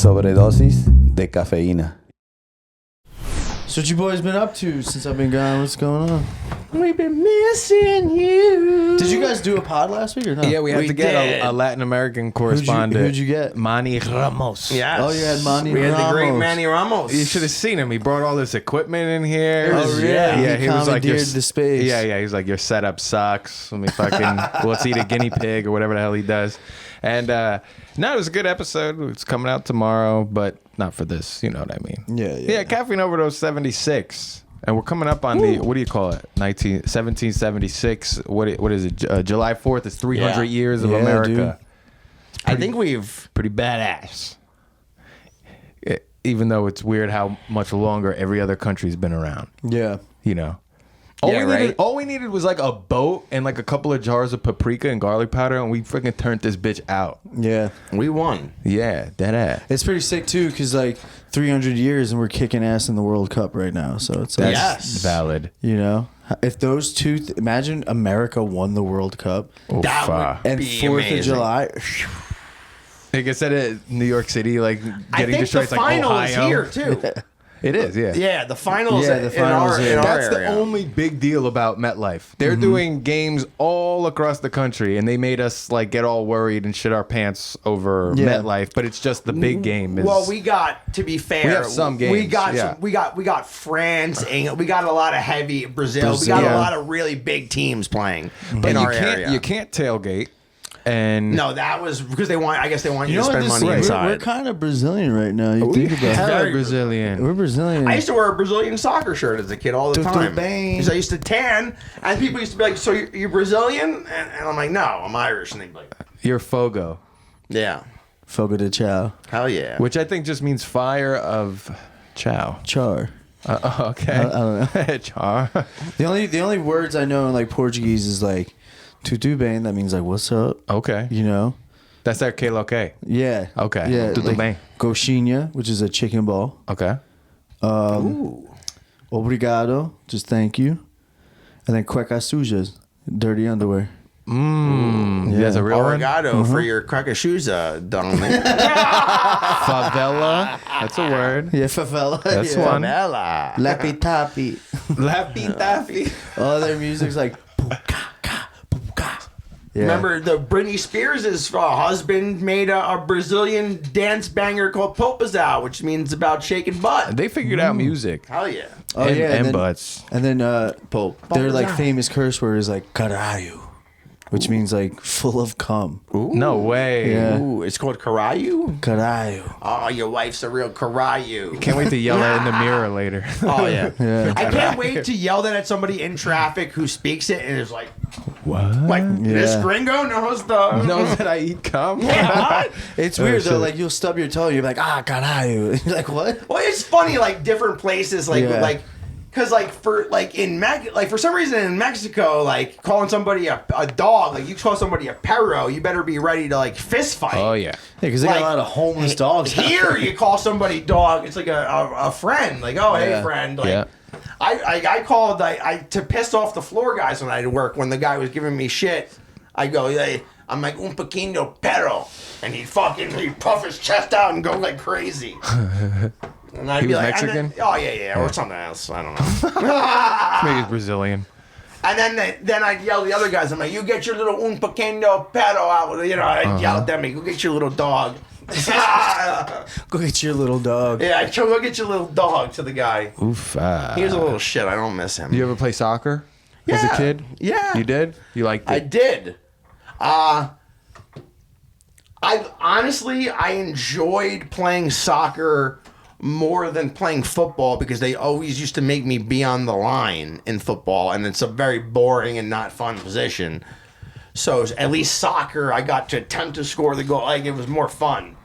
Sobredosis de cafeína. So what you boys been up to since I've been gone? What's going on? We've been missing you. Did you guys do a pod last week or not? Yeah, we had We to get did. a Latin American correspondent. Who'd you get? Manny Ramos. Yes. Oh, you had Manny We had the great Ramos. Manny Ramos. You should have seen him. He brought all this equipment in here. Oh, really? Yeah, He he was like, commandeered the space. Yeah, he was like, your setup sucks. Let me fucking, let's eat a guinea pig or whatever the hell he does. And no, it was a good episode. It's coming out tomorrow, but not for this. You know what I mean? Yeah. Caffeine Overdose 76. And we're coming up on the, what do you call it? 1776. What is it? July 4th is 300 Yeah. years of Yeah, America. I think we've... Pretty badass. Even though it's weird how much longer every other country's been around. Yeah. You know? Yeah, All we needed was like a boat and like a couple of jars of paprika and garlic powder, and we freaking turned this bitch out. Yeah. We won. Yeah, dead ass. It's pretty sick too, because like 300 years and we're kicking ass in the World Cup right now. So it's like, Yes. Valid. you know, if those two, imagine America won the World Cup Oh, That fuck. would and be 4th amazing. of July. Like I said, at New York City, like I getting think destroyed. the It's like final is Ohio. here, too. It is, yeah. Yeah, the finals, Yeah, the finals, in our That's the area. only big deal about MetLife. They're doing games all across the country, and they made us like get all worried and shit our pants over Yeah. MetLife. But it's just the big game. Is, Well, we got, to be fair, We have some We games, got yeah. we got France, England, we got a lot of heavy Brazil. We Brazil. got Yeah. a lot of really big teams playing but in you our can't area. you can't tailgate. And No, that was because they want. I guess they want you, You know to what? spend This, money we're inside. kind of Brazilian right now. You think about hella Very Brazilian. We're Brazilian. I used to wear a Brazilian soccer shirt as a kid all the Tudo time. bem. Because I used to tan, and people used to be like, "So you're Brazilian?" And I'm like, "No, I'm Irish." And they'd be like, You're Fogo, "Yeah, Fogo de Chao. hell yeah." which I think just means fire of chow. Char. Okay. I don't know. Char. The only words I know in like Portuguese is like tudo bem. That means like what's up. Okay. You know. That's their que lo que. Yeah. Okay. Yeah. Tudo bem. Coxinha, which is a chicken ball. Okay. Obrigado, just thank you. And then cuecas sujas, dirty underwear. You guys a real one? Obrigado for your crackashuza, darling. Favela. That's a word. Yeah, favela. That's yeah. one. Bella. Lappy tappy. Lappy taffy. All their music's like puka, puka. Yeah. Remember, the Britney Spears' husband made a Brazilian dance banger called Popazao, which means about shaking butt. They figured out music. Hell yeah. Oh and, yeah, and then, butts. And then Pope. their like famous curse word is like caralho, which means like full of cum. No way. Yeah. Ooh, it's called Karayu? Caralho. Oh, your wife's a real Karayu. Can't wait to yell that in the mirror later. Oh, yeah. Yeah. I can't wait to yell that at somebody in traffic who speaks it and is like, What? this Yeah. gringo knows the... Knows that I eat cum? What? It's weird shit. though. Like you'll stub your toe, you're like caralho. You're like what? Well, it's funny, like different places, Yeah. because for some reason in Mexico, like calling somebody a dog, like you call somebody a perro, you better be ready to like fist fight. Oh, yeah. Yeah, because they got Like, a lot of homeless dogs. out Here, there. you call somebody dog, it's like a friend, like oh hey Yeah. friend, like. Yeah. I called to piss off the floor guys when I had work when the guy was giving me shit. I go, hey, I'm like un pequeño perro, and he'd puff his chest out and go like crazy. And I'd He be was like, Mexican? and then, oh yeah, or something else. I don't know. Maybe it's Brazilian. And then I'd yell at the other guys. I'm like, you get your little un pequeño perro out. You know, I'd yell at them. Go get your little dog. Go get your little dog. Yeah, go get your little dog to the guy. Oof. He was a little shit. I don't miss him. You ever play soccer as a Yeah. kid? Yeah. You did? You liked it? I did. I enjoyed playing soccer more than playing football because they always used to make me be on the line in football, and it's a very boring and not fun position. So at least soccer, I got to attempt to score the goal. Like it was more fun.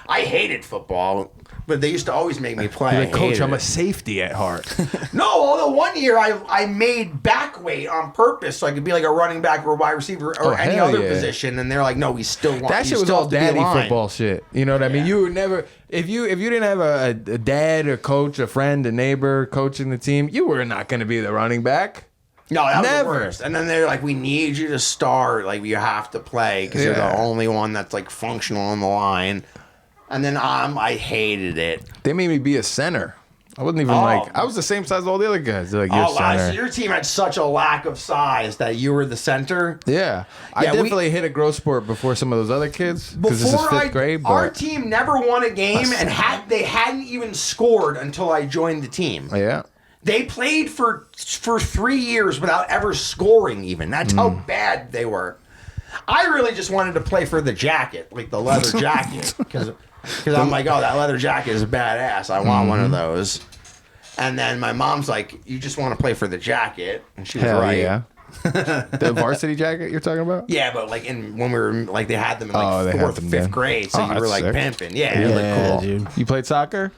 I hated football, but they used to always make me play. You're I like, Coach, hated I'm a it. safety at heart. No, although one year I made back weight on purpose so I could be like a running back or a wide receiver or any hell other yeah. position, and they're like, no, we still want That you shit was still all have to be daddy aligned. football shit. You know what I mean? You were never if you didn't have a dad, a coach, a friend, a neighbor coaching the team, you were not going to be the running back. No, that was Never. the worst. And then they're like, we need you to start. Like, you have to play because you're Yeah. the only one that's like functional on the line. And then I hated it. They made me be a center. I wasn't even I was the same size as all the other guys. They're like, you're center. So your team had such a lack of size that you were the center. Yeah. I definitely hit a growth spurt before some of those other kids. Because this is fifth grade. But our team never won a game, and they hadn't even scored until I joined the team. Yeah. They played for 3 years without ever scoring even. That's how bad they were. I really just wanted to play for the jacket, like the leather jacket. Because I'm like, oh, that leather jacket is badass. I want one of those. And then my mom's like, you just want to play for the jacket. And she was right. Yeah. The varsity jacket you're talking about? Yeah, but like when we were like they had them in like they 4th, had them 5th then. grade, so you were that's like sick. pimping. Yeah, it looked cool. dude. You played soccer?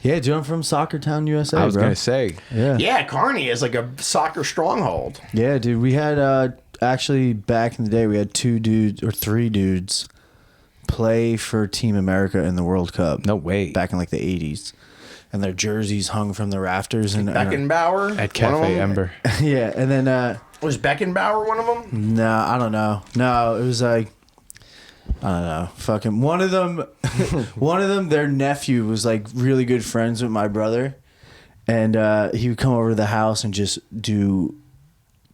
Yeah, dude, I'm from Soccer Town, USA, I was bro. going to say. Yeah, Kearney is like a soccer stronghold. Yeah, dude, we had actually back in the day we had 3 dudes play for Team America in the World Cup. No way. Back in like the 80s. And their jerseys hung from the rafters and Beckenbauer At Cafe Ember. yeah, and then was Beckenbauer one of them? no, I don't know. No, it was like I don't know. Fucking one of them their nephew was like really good friends with my brother. And he would come over to the house and just do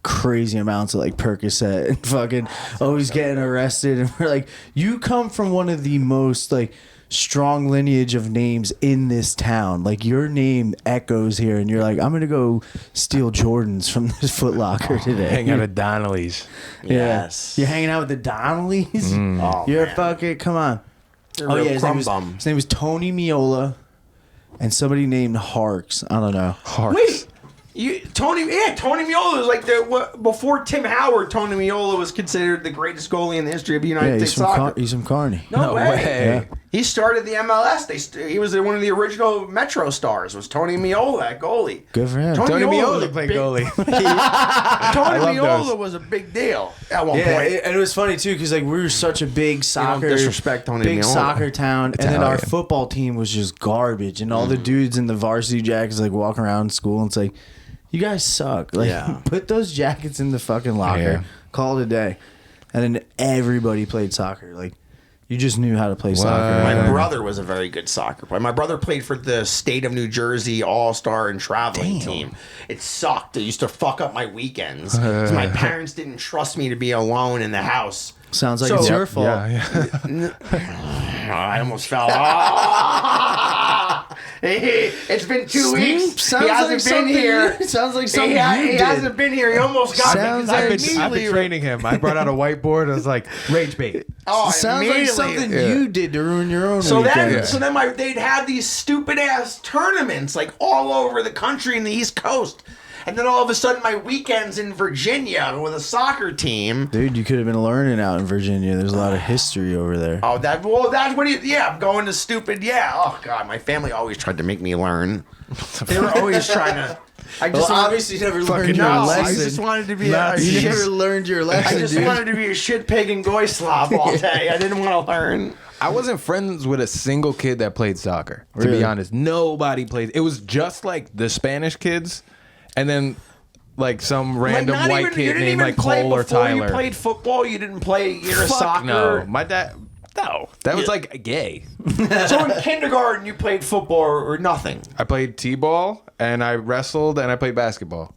crazy amounts of like Percocet and fucking always getting arrested. And we're like, you come from one of the most like strong lineage of names in this town. Like your name echoes here, and you're like, I'm gonna go steal Jordans from this Foot Locker today. Hang out at Donnelly's. Yes. You're hanging out with the Donnellys? Oh, You're man. fucking, come on. You're Oh a yeah, real his crumb name, bum. his name was Tony Miola and somebody named Harks. I don't know. Wait, Tony Miola was like before Tim Howard. Tony Miola was considered the greatest goalie in the history of United States soccer. He's from Kearney. No way. Yeah. He started the MLS. He was one of the original Metro stars. Was Tony Miola at goalie? Good for him. Tony was Miola a played big- goalie. Tony love Miola those. was a big deal at one Yeah, point. and it was funny too because like we were such a big soccer, disrespect Tony big Miola. soccer town, and then our Italian. football team was just garbage, and all the dudes in the varsity jackets like walking around school, and it's like, you guys suck. Like, Yeah. put those jackets in the fucking locker, Yeah. call it a day, and then everybody played soccer. Like, you just knew how to play soccer. My brother was a very good soccer player. My brother played for the state of New Jersey All-Star and traveling team. It sucked. It used to fuck up my weekends. 'Cause my parents didn't trust me to be alone in the house. Sounds like So- it's your fault. Yeah. I almost fell. It's been 2 weeks. Sounds he like hasn't been something here. Sounds like something he you did. hasn't been here. He almost got Sounds me. 'cause I like- I've been immediately- training him. I brought out a whiteboard. I was like, rage bait. Oh, Sounds like immediately. something you did to ruin your own So weekend. then they'd have these stupid ass tournaments like all over the country in the East Coast. And then all of a sudden my weekends in Virginia with a soccer team. Dude, you could have been learning out in Virginia. There's a lot of history over there. Oh, that's what I'm going to stupid. Yeah. Oh God, my family always tried to make me learn. They were always trying to. I just obviously never learned no, your I lesson. just wanted to be a You shit. never learned your lesson, I just dude. wanted to be a shit pig and goy slob all day. I didn't want to learn. I wasn't friends with a single kid that played soccer. To Really? be honest, nobody played. It was just like the Spanish kids, and then like some random Like, not white even- you kid didn't named even like play Cole or before Tyler. You played football. You didn't play your Fuck soccer. no, my dad. No, that was like gay. So in kindergarten, you played football or nothing. I played t-ball and I wrestled and I played basketball.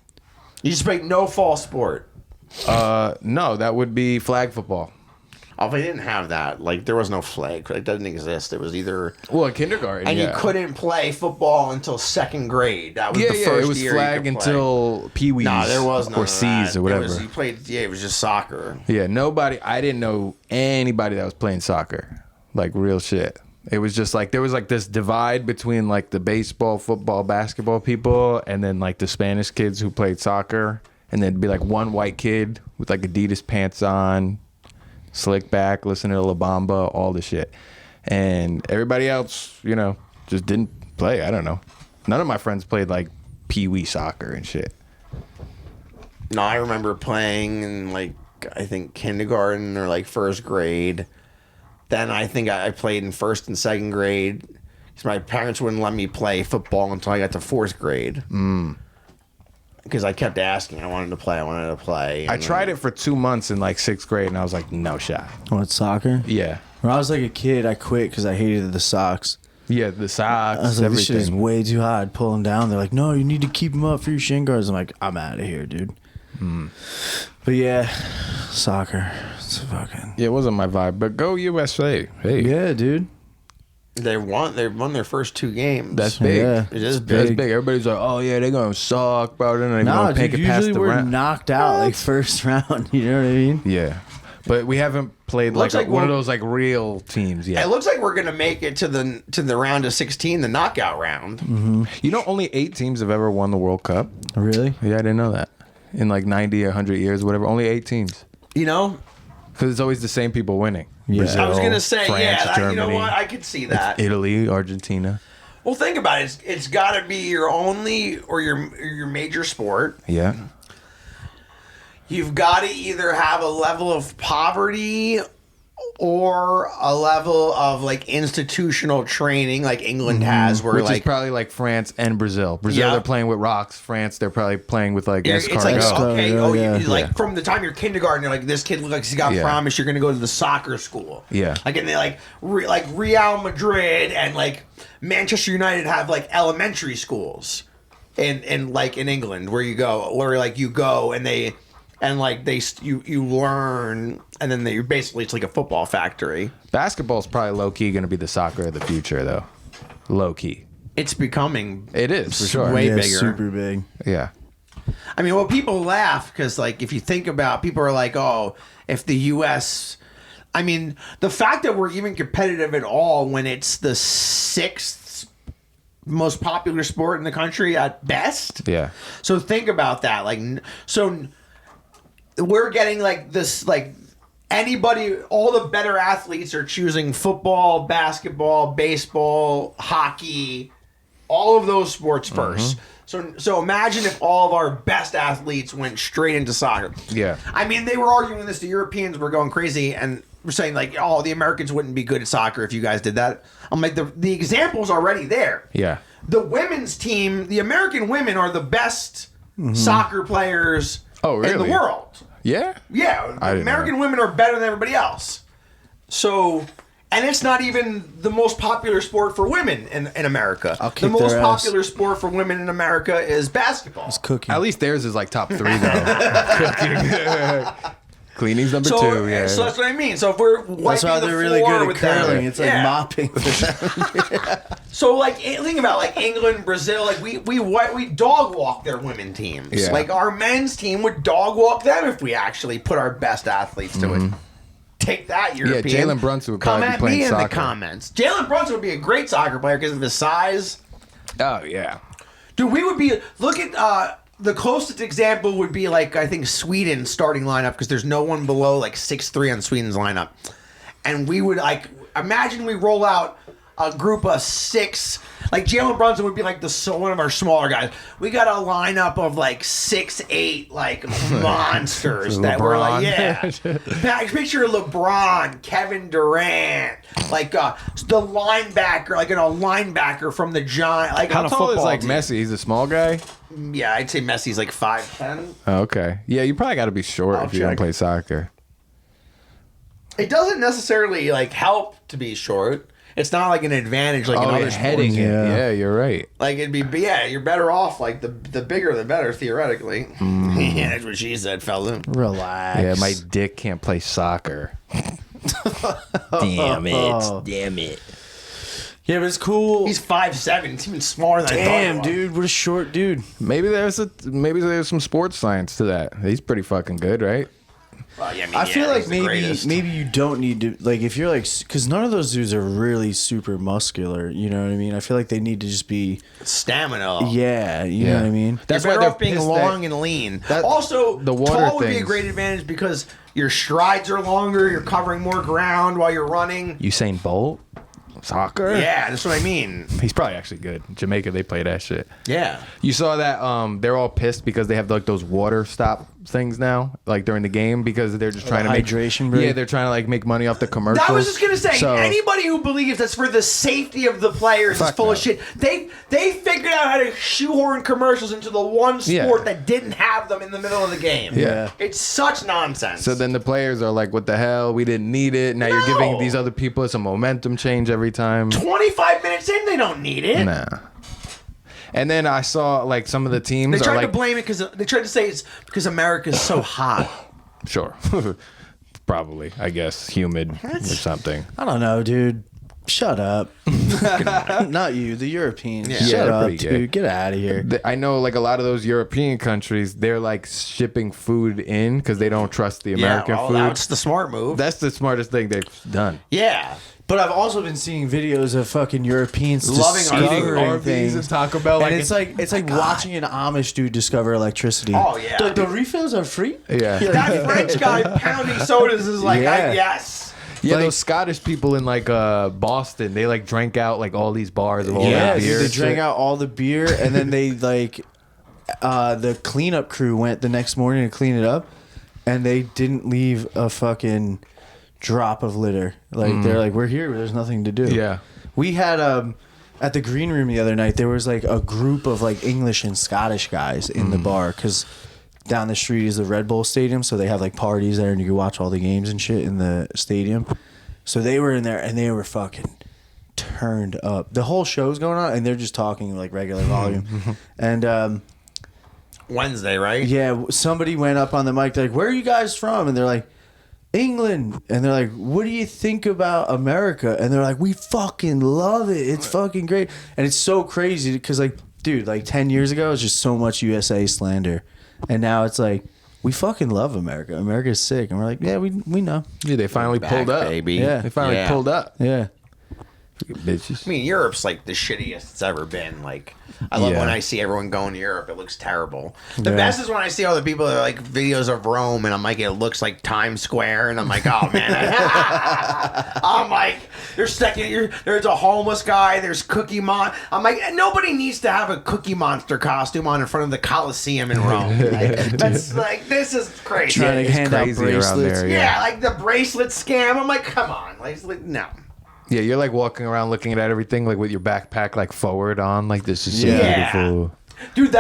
You just played no fall sport. No, that would be flag football. Oh, they didn't have that. Like there was no flag. It doesn't exist. It was either. Well, in kindergarten, And yeah. you couldn't play football until second grade. That was Yeah, the yeah, first it was year flag you could play. until Pee-wees. No, there was none or of C's that. or whatever. You played. Yeah, it was just soccer. Yeah, nobody. I didn't know anybody that was playing soccer, like real shit. It was just like there was like this divide between like the baseball, football, basketball people, and then like the Spanish kids who played soccer, and then it'd be like one white kid with like Adidas pants on, slick back, listening to La Bamba, all the shit, and everybody else, you know, just didn't play. I don't know. None of my friends played like pee-wee soccer and shit. No, I remember playing in like I think kindergarten or like first grade. Then I think I played in first and second grade because my parents wouldn't let me play football until I got to fourth grade. because I kept asking. I wanted to play. I tried it for 2 months in like 6th grade, and I was like, no shot. What, soccer? Yeah. When I was like a kid, I quit because I hated the socks. Yeah, the socks, I was like, this shit is everything. way too hot. I'd pull them down. They're like, no, you need to keep them up for your shin guards. I'm like, I'm out of here, dude. But yeah, soccer. It's fucking. Yeah, it wasn't my vibe, but go USA. Hey. Yeah, dude. They won their first 2 games. That's big. Yeah. It is That's big. big. Everybody's like, oh, yeah, they're going to suck, bro. They're not even Nah, going to make dude, it past usually the we're round. knocked out like first round. You know what I mean? Yeah. But we haven't played Looks like, like one of we'll- those like real teams yet. It looks like we're gonna make it to the round of 16, the knockout round. You know, only 8 teams have ever won the World Cup. Really? Yeah, I didn't know that. In like 90 or 100 years, whatever. Only 8 teams. You know, Because it's always the same people winning. Yeah. Brazil, I was gonna say, France, yeah, you know Germany, what? I could see that. Italy, Argentina. Well, think about it. It's got to be your only or your major sport. Yeah. You've got to either have a level of poverty or a level of like institutional training, like England has, where Which like is probably like France and Brazil. Brazil, Yeah. they're playing with rocks. France, they're probably playing with like it's like escargot. okay, Yeah, yeah. like from the time you're kindergarten, you're like this kid looks like he's got Yeah. promise. You're gonna go to the soccer school. Yeah. like and they like like Real Madrid and like Manchester United have like elementary schools, in like in England where you go and they. And like you learn, and then you're basically it's like a football factory. Basketball's probably low key going to be the soccer of the future, though. Low key. It's becoming It is for sure. way Yeah, bigger. super big. Yeah. I mean, well, people laugh because like if you think about, people are like, oh, if the U.S. I mean, the fact that we're even competitive at all when it's the 6th most popular sport in the country at best. Yeah. So think about that. Like, so we're getting like this, like anybody, all the better athletes are choosing football, basketball, baseball, hockey, all of those sports first. So imagine if all of our best athletes went straight into soccer. Yeah. I mean, they were arguing this. The Europeans were going crazy and were saying like, oh, the Americans wouldn't be good at soccer if you guys did that. I'm like, the example's already there. Yeah. The women's team, the American women are the best soccer players Oh, in the really? world. Yeah? Yeah, I didn't American know. women are better than everybody else. So, and it's not even the most popular sport for women in America. I'll The kick most their ass. popular sport for women in America is basketball. It's cooking. At least theirs is like top 3, though. Cooking. Cleaning's number 2, yeah. So that's what I mean. So if we're wiping That's why the they're really floor good at with them- curling. It's like Yeah. mopping. For them. So like think about like England, Brazil, like we dog walk their women teams. Yeah. Like our men's team would dog walk them if we actually put our best athletes to it. Take that, European. Jalen Brunson would come probably be at playing me in soccer. the comments. Jalen Brunson would be a great soccer player because of his size. Oh, yeah. Dude, we would be look at the closest example would be like I think Sweden starting lineup because there's no one below like 6'3" on Sweden's lineup, and we would like imagine we roll out a group of 6. Like Jalen Brunson would be like one of our smaller guys. We got a lineup of like 6'8" like monsters that were like picture LeBron, Kevin Durant, like the linebacker, like linebacker from the Giant. Like How on a tall is football like team. Messi? He's a small guy? Yeah, I'd say Messi's like 5'10". Oh, okay. Yeah, you probably got to be short I'll if you're going check. to play soccer. It doesn't necessarily like help to be short. It's not like an advantage like in Oh, other you're sports. heading it. Yeah. Yeah, you're right. Like it'd be you're better off like the bigger the better theoretically. Yeah, that's what she said, fella. Relax. Yeah, my dick can't play soccer. Damn it. Damn it. Yeah, but it's cool. He's 5'7". It's even smaller than I thought. Damn, he was. dude, what a short dude. Maybe there's some sports science to that. He's pretty fucking good, right? Well, yeah, I, mean, I feel like he's the maybe greatest. you don't need to like if you're like because none of those dudes are really super muscular. You know what I mean? I feel like they need to just be stamina. yeah. You know what I mean? That's why better they're off being pissed long that- and lean. that- Also, the water tall would be a things. great advantage because your strides are longer. You're covering more ground while you're running. Usain Bolt? Soccer? Yeah, that's what I mean. He's probably actually good. Jamaica, they play that shit. Yeah. You saw that they're all pissed because they have like those water things now, like during the game, because they're just trying to make hydration break? Yeah, they're trying to like make money off the commercials. I was just gonna say, So- anybody who believes that's for the safety of the players is Fuck full no. of shit. They figured out how to shoehorn commercials into the one sport Yeah. that didn't have them in the middle of the game. Yeah. It's such nonsense. So then the players are like, "What the hell? We didn't need it." Now you're giving No. these other people some momentum change every time. 25 minutes in, they don't need it. Nah. And then I saw like some of the teams They are tried like, to blame it because they tried to say it's because America's so hot. sure, probably, I guess, humid or something. I don't know, dude. Shut up. Not you, the Europeans. Yeah. Shut Yeah, they're up, pretty dude. gay. Get out of here. I know like a lot of those European countries, they're like shipping food in because they don't trust the American yeah, well, food. that's the smart move. That's the smartest thing they've done. yeah. But I've also been seeing videos of fucking Europeans Loving our discovering food. things. Arby's and Taco Bell, And it's like watching an Amish dude discover electricity. Oh, yeah. The refills are free? Yeah. That French guy pounding sodas is like, Yeah. yes. Yeah, Like- those Scottish people in like Boston, they like drank out like all these bars of all Yeah, that dude, beer. they and drank shit. out all the beer, and then they like the cleanup crew went the next morning to clean it up, and they didn't leave a fucking drop of litter. Like they're like, we're here, there's nothing to do. Yeah. We had at the green room the other night, there was like a group of like English and Scottish guys in the bar because down the street is the Red Bull Stadium, so they have like parties there, and you can watch all the games and shit in the stadium. So they were in there, and they were fucking turned up. The whole show's going on, and they're just talking like regular volume. And Wednesday, right? yeah, somebody went up on the mic, they're like, "Where are you guys from?" And they're like, "England." And they're like, "What do you think about America?" And they're like, "We fucking love it. It's fucking great." And it's so crazy because like, dude, like 10 years ago, it was just so much USA slander. And now it's like, we fucking love America. America's sick. And we're like, yeah, we know. Yeah, they finally Back, pulled up. baby. Yeah. They finally Yeah. pulled up. Yeah. Bitches. I mean, Europe's like the shittiest it's ever been. Like, I love Yeah. when I see everyone going to Europe. It looks terrible. The Yeah. best is when I see all the people that are like videos of Rome, and I'm like, it looks like Times Square, and I'm like, oh man. I'm like, there's a homeless guy. There's Cookie Mon. I'm like, nobody needs to have a Cookie Monster costume on in front of the Colosseum in Rome. Like, that's like, this is crazy. Trying to it's hand out crazy around bracelets. there, Yeah, like the bracelet scam. I'm like, come on, like no. Yeah, you're like walking around looking at everything like with your backpack like forward on, like this is so Yeah. beautiful. Dude,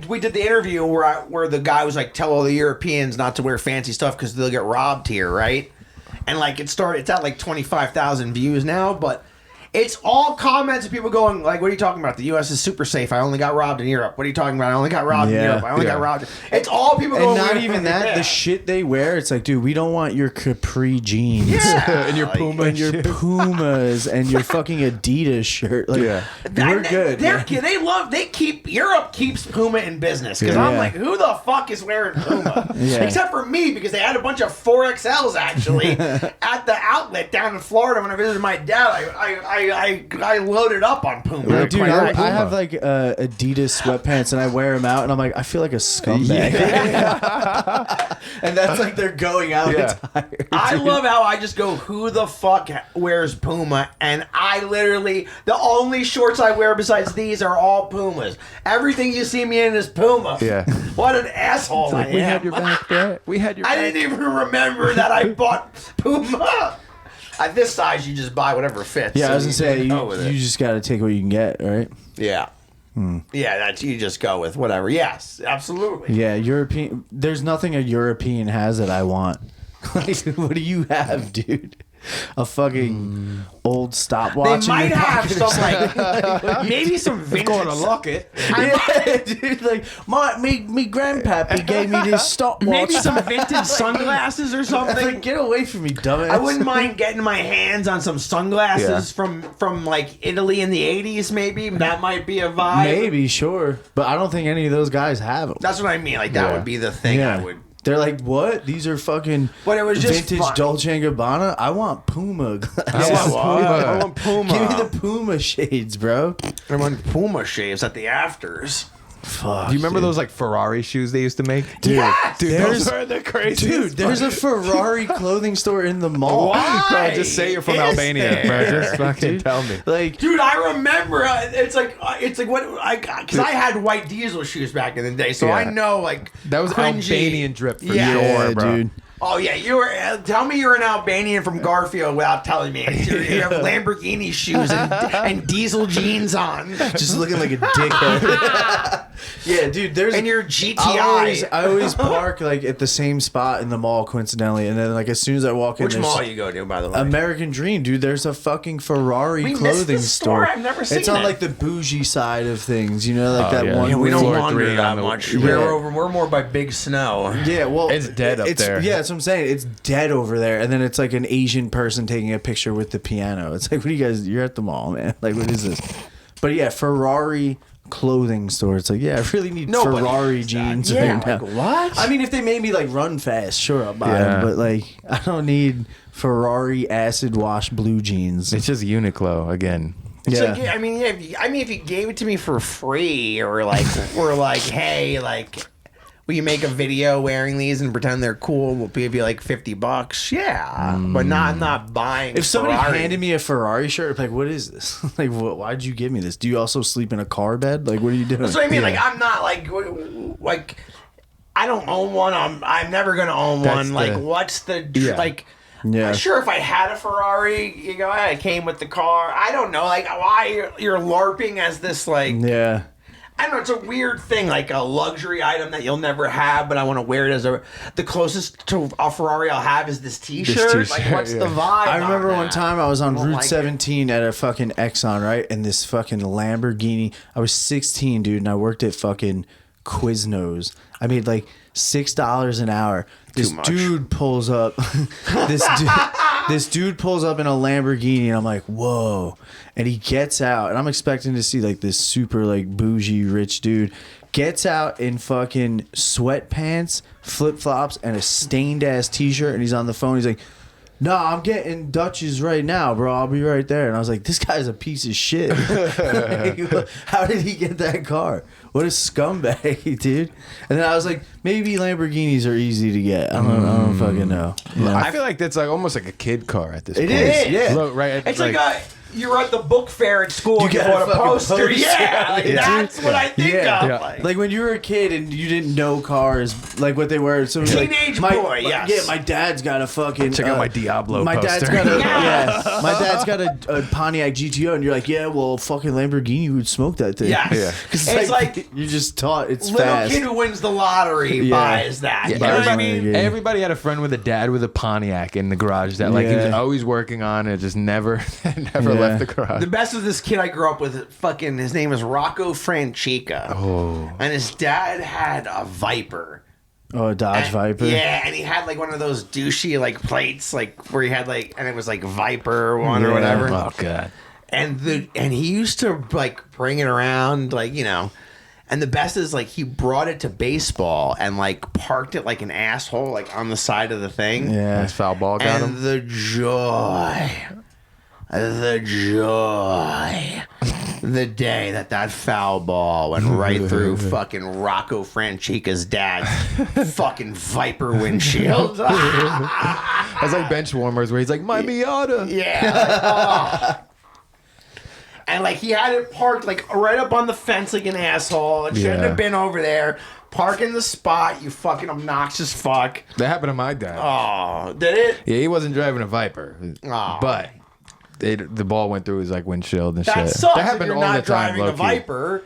we did the interview where the guy was like, tell all the Europeans not to wear fancy stuff because they'll get robbed here, right? And like it's at like 25,000 views now, but it's all comments of people going like, what are you talking about? The U.S. is super safe. I only got robbed in Europe. What are you talking about? I only got robbed in Yeah. Europe. I only got robbed. It's all people And going. not even that, Yeah. the shit they wear, it's like, dude, we don't want your capri jeans. Yeah. And your Like, Puma And your shit. Pumas and your fucking Adidas shirt. Like, Yeah. we're good. Europe keeps Puma in business because I'm Yeah. like, who the fuck is wearing Puma? Yeah. Except for me because they had a bunch of 4XLs actually at the outlet down in Florida when I visited my dad. I loaded up on Puma. Like, dude, Quite I right. have like Adidas sweatpants and I wear them out and I'm like, I feel like a scumbag. And that's like they're going out Yeah. attire. I love how I just go, who the fuck wears Puma? And I literally, the only shorts I wear besides these are all Pumas. Everything you see me in is Puma. Yeah. What an asshole I We am. had your back there. We had your I back. didn't even remember that I bought Puma. At this size, you just buy whatever fits. Yeah, so I was gonna say you go with it. you just got to take what you can get, right? Yeah. Yeah, that's you just go with whatever. Yes, absolutely. Yeah, European. There's nothing a European has that I want. Like, what do you have, dude? A fucking old They stopwatch. might in your have pocket or some something? like maybe some vintage. lock it. Yeah, dude. Like me grandpappy gave me this stopwatch. Maybe some vintage sunglasses or I was something. like, get away from me, dumbass. I wouldn't mind getting my hands on some sunglasses from like Italy in the 80s, maybe. That might be a vibe. Maybe, sure, but I don't think any of those guys have them. That's what I mean. Like, that would be the thing I would. They're like, what? These are fucking But it was just vintage fun. Dolce & Gabbana? I want Puma glasses. I want Puma. Give me the Puma shades, bro. I want Puma shaves at the afters. Fuck. Do you remember dude. those like Ferrari shoes they used to make? Dude, Yes! Dude, there's- those are the craziest. Dude, there's a Ferrari clothing store in the mall. Why? Bro, just say you're from Is Albania, bro. there? Just fucking tell me. Like, Dude, I remember. It's like what because I had white diesel shoes back in the day, so Yeah. I know like That was cringy. Albanian drip for Yeah. sure, yeah, bro. dude. Oh yeah, you were. Tell me you're an Albanian from Garfield without telling me. You have Lamborghini shoes and diesel jeans on, Just looking like a dickhead. Yeah, dude. There's and your I GTI. always park like at the same spot in the mall, coincidentally, and then like as soon as I walk in, Which there's mall you go to, by the way? American Dream, dude. There's a fucking Ferrari We missed clothing this store. store. I've never It's seen on it. like the bougie side of things, you know, like that yeah. one. Yeah, we where- don't Floor wander 3 that on the- much. yeah. We're more by Big Snow. Yeah, well, It's dead up there. Yeah, that's what I'm saying. It's dead over there, and then it's like an Asian person taking a picture with the piano. It's like, what do you guys? You're at the mall, man. Like, what is this? But yeah, Ferrari clothing store. It's like, yeah, I really need Nobody Ferrari needs that. jeans Yeah, right now. like, what? I mean, if they made me like run fast, sure, I'll buy Yeah. them. But like, I don't need Ferrari acid wash blue jeans. It's just Uniqlo again. It's Yeah. like, yeah, if you gave it to me for free, or like, hey, like, will you make a video wearing these and pretend they're cool? We'll give you like $50. Yeah, but not buying. If somebody Ferrari. handed me a Ferrari shirt, I'd be like, what is this? Like, why'd you give me this? Do you also sleep in a car bed? Like, what are you doing? That's what I mean. Like, I'm not like I don't own one. I'm never gonna own That's one. Like, the- what's the Yeah. like? Yeah. Sure, if I had a Ferrari, you go, it came with the car. I don't know, like why you're LARPing as this like. Yeah. I don't know. It's a weird thing, like a luxury item that you'll never have, but I want to wear it as the closest to a Ferrari I'll have is this T-shirt. T-shirt, Like, what's yeah. the vibe? I remember on one that? time I was on I don't Route like it. 17 at a fucking Exxon, right? And this fucking Lamborghini. I was 16, dude, and I worked at fucking Quiznos. I made like $6 an hour. This much. dude pulls up. This dude pulls up in a Lamborghini, and I'm like, whoa. And he gets out, and I'm expecting to see like this super like bougie rich dude. Gets out in fucking sweatpants, flip flops, and a stained ass T-shirt, and he's on the phone. He's like, "No, I'm getting Dutch's right now, bro. I'll be right there." And I was like, "This guy's a piece of shit. How did he get that car? What a scumbag, dude!" And then I was like, "Maybe Lamborghinis are easy to get. I don't fucking know." Yeah. I feel like that's like almost like a kid car at this It point. is, yeah. Look, right. It's like you're at the book fair at school and you got a bought a fucking poster. poster. Yeah, like, Yeah. that's what I think Yeah. of. Yeah. Like when you were a kid and you didn't know cars, like what they were. So it was Teenage like, boy, yes. Yeah, my dad's got a fucking. Check out my Diablo My poster. dad's got a Yes. yeah. My dad's got a Pontiac GTO, and you're like, yeah, well, fucking Lamborghini would smoke that thing. Yes. Yeah. 'Cause It's like you just taught it's little fast. kid who wins the lottery Yeah. buys that. Yeah, You know what I everybody- mean? Yeah. Everybody had a friend with a dad with a Pontiac in the garage that like he was Yeah. always working on it, just never Yeah. left the garage. The best was this kid I grew up with. Fucking, his name was Rocco Francica. Oh. And his dad had a Viper. Oh, a Dodge And- Viper. Yeah, and he had like one of those douchey like plates, like where he had like, and it was like Viper one or Yeah. whatever. Oh god. And he used to like bring it around, like, you know. And the best is like he brought it to baseball and like parked it like an asshole, like on the side of the thing. Yeah. Nice foul ball got And him. the joy, the day that foul ball went right through fucking Rocco Francica's dad's fucking Viper windshield. That's like bench warmers where he's like, my Miata. Yeah. And like he had it parked like right up on the fence like an asshole. It shouldn't Yeah. have been over there. Park in the spot, you fucking obnoxious fuck. That happened to my dad. Oh, did it? Yeah, he wasn't driving a Viper, Oh. but the ball went through his like windshield and That shit. sucks. That If happened you're all not the time. driving a low-key. Viper.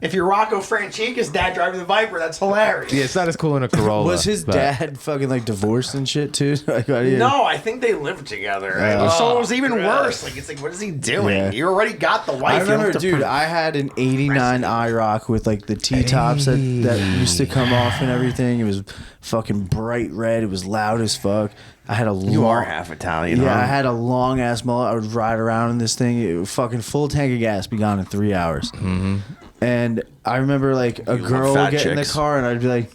If you're Rocco Francica's dad driving the Viper, that's hilarious. Yeah, it's not as cool in a Corolla. Was his but- dad fucking like divorced and shit too? Like, No, I think they lived together. So it was even worse. Like it's like, what is he doing? Yeah. You already got the wife. I You don't remember, have to dude. I had an '89 IROC with like the T-tops that used to come off and everything. It was fucking bright red. It was loud as fuck. I had a You are half Italian. Yeah, huh? I had a long ass mullet. I would ride around in this thing. It would fucking full tank of gas, be gone in 3 hours. Mm-hmm. And I remember like a love girl fat would get in the chicks. car, and I'd be like,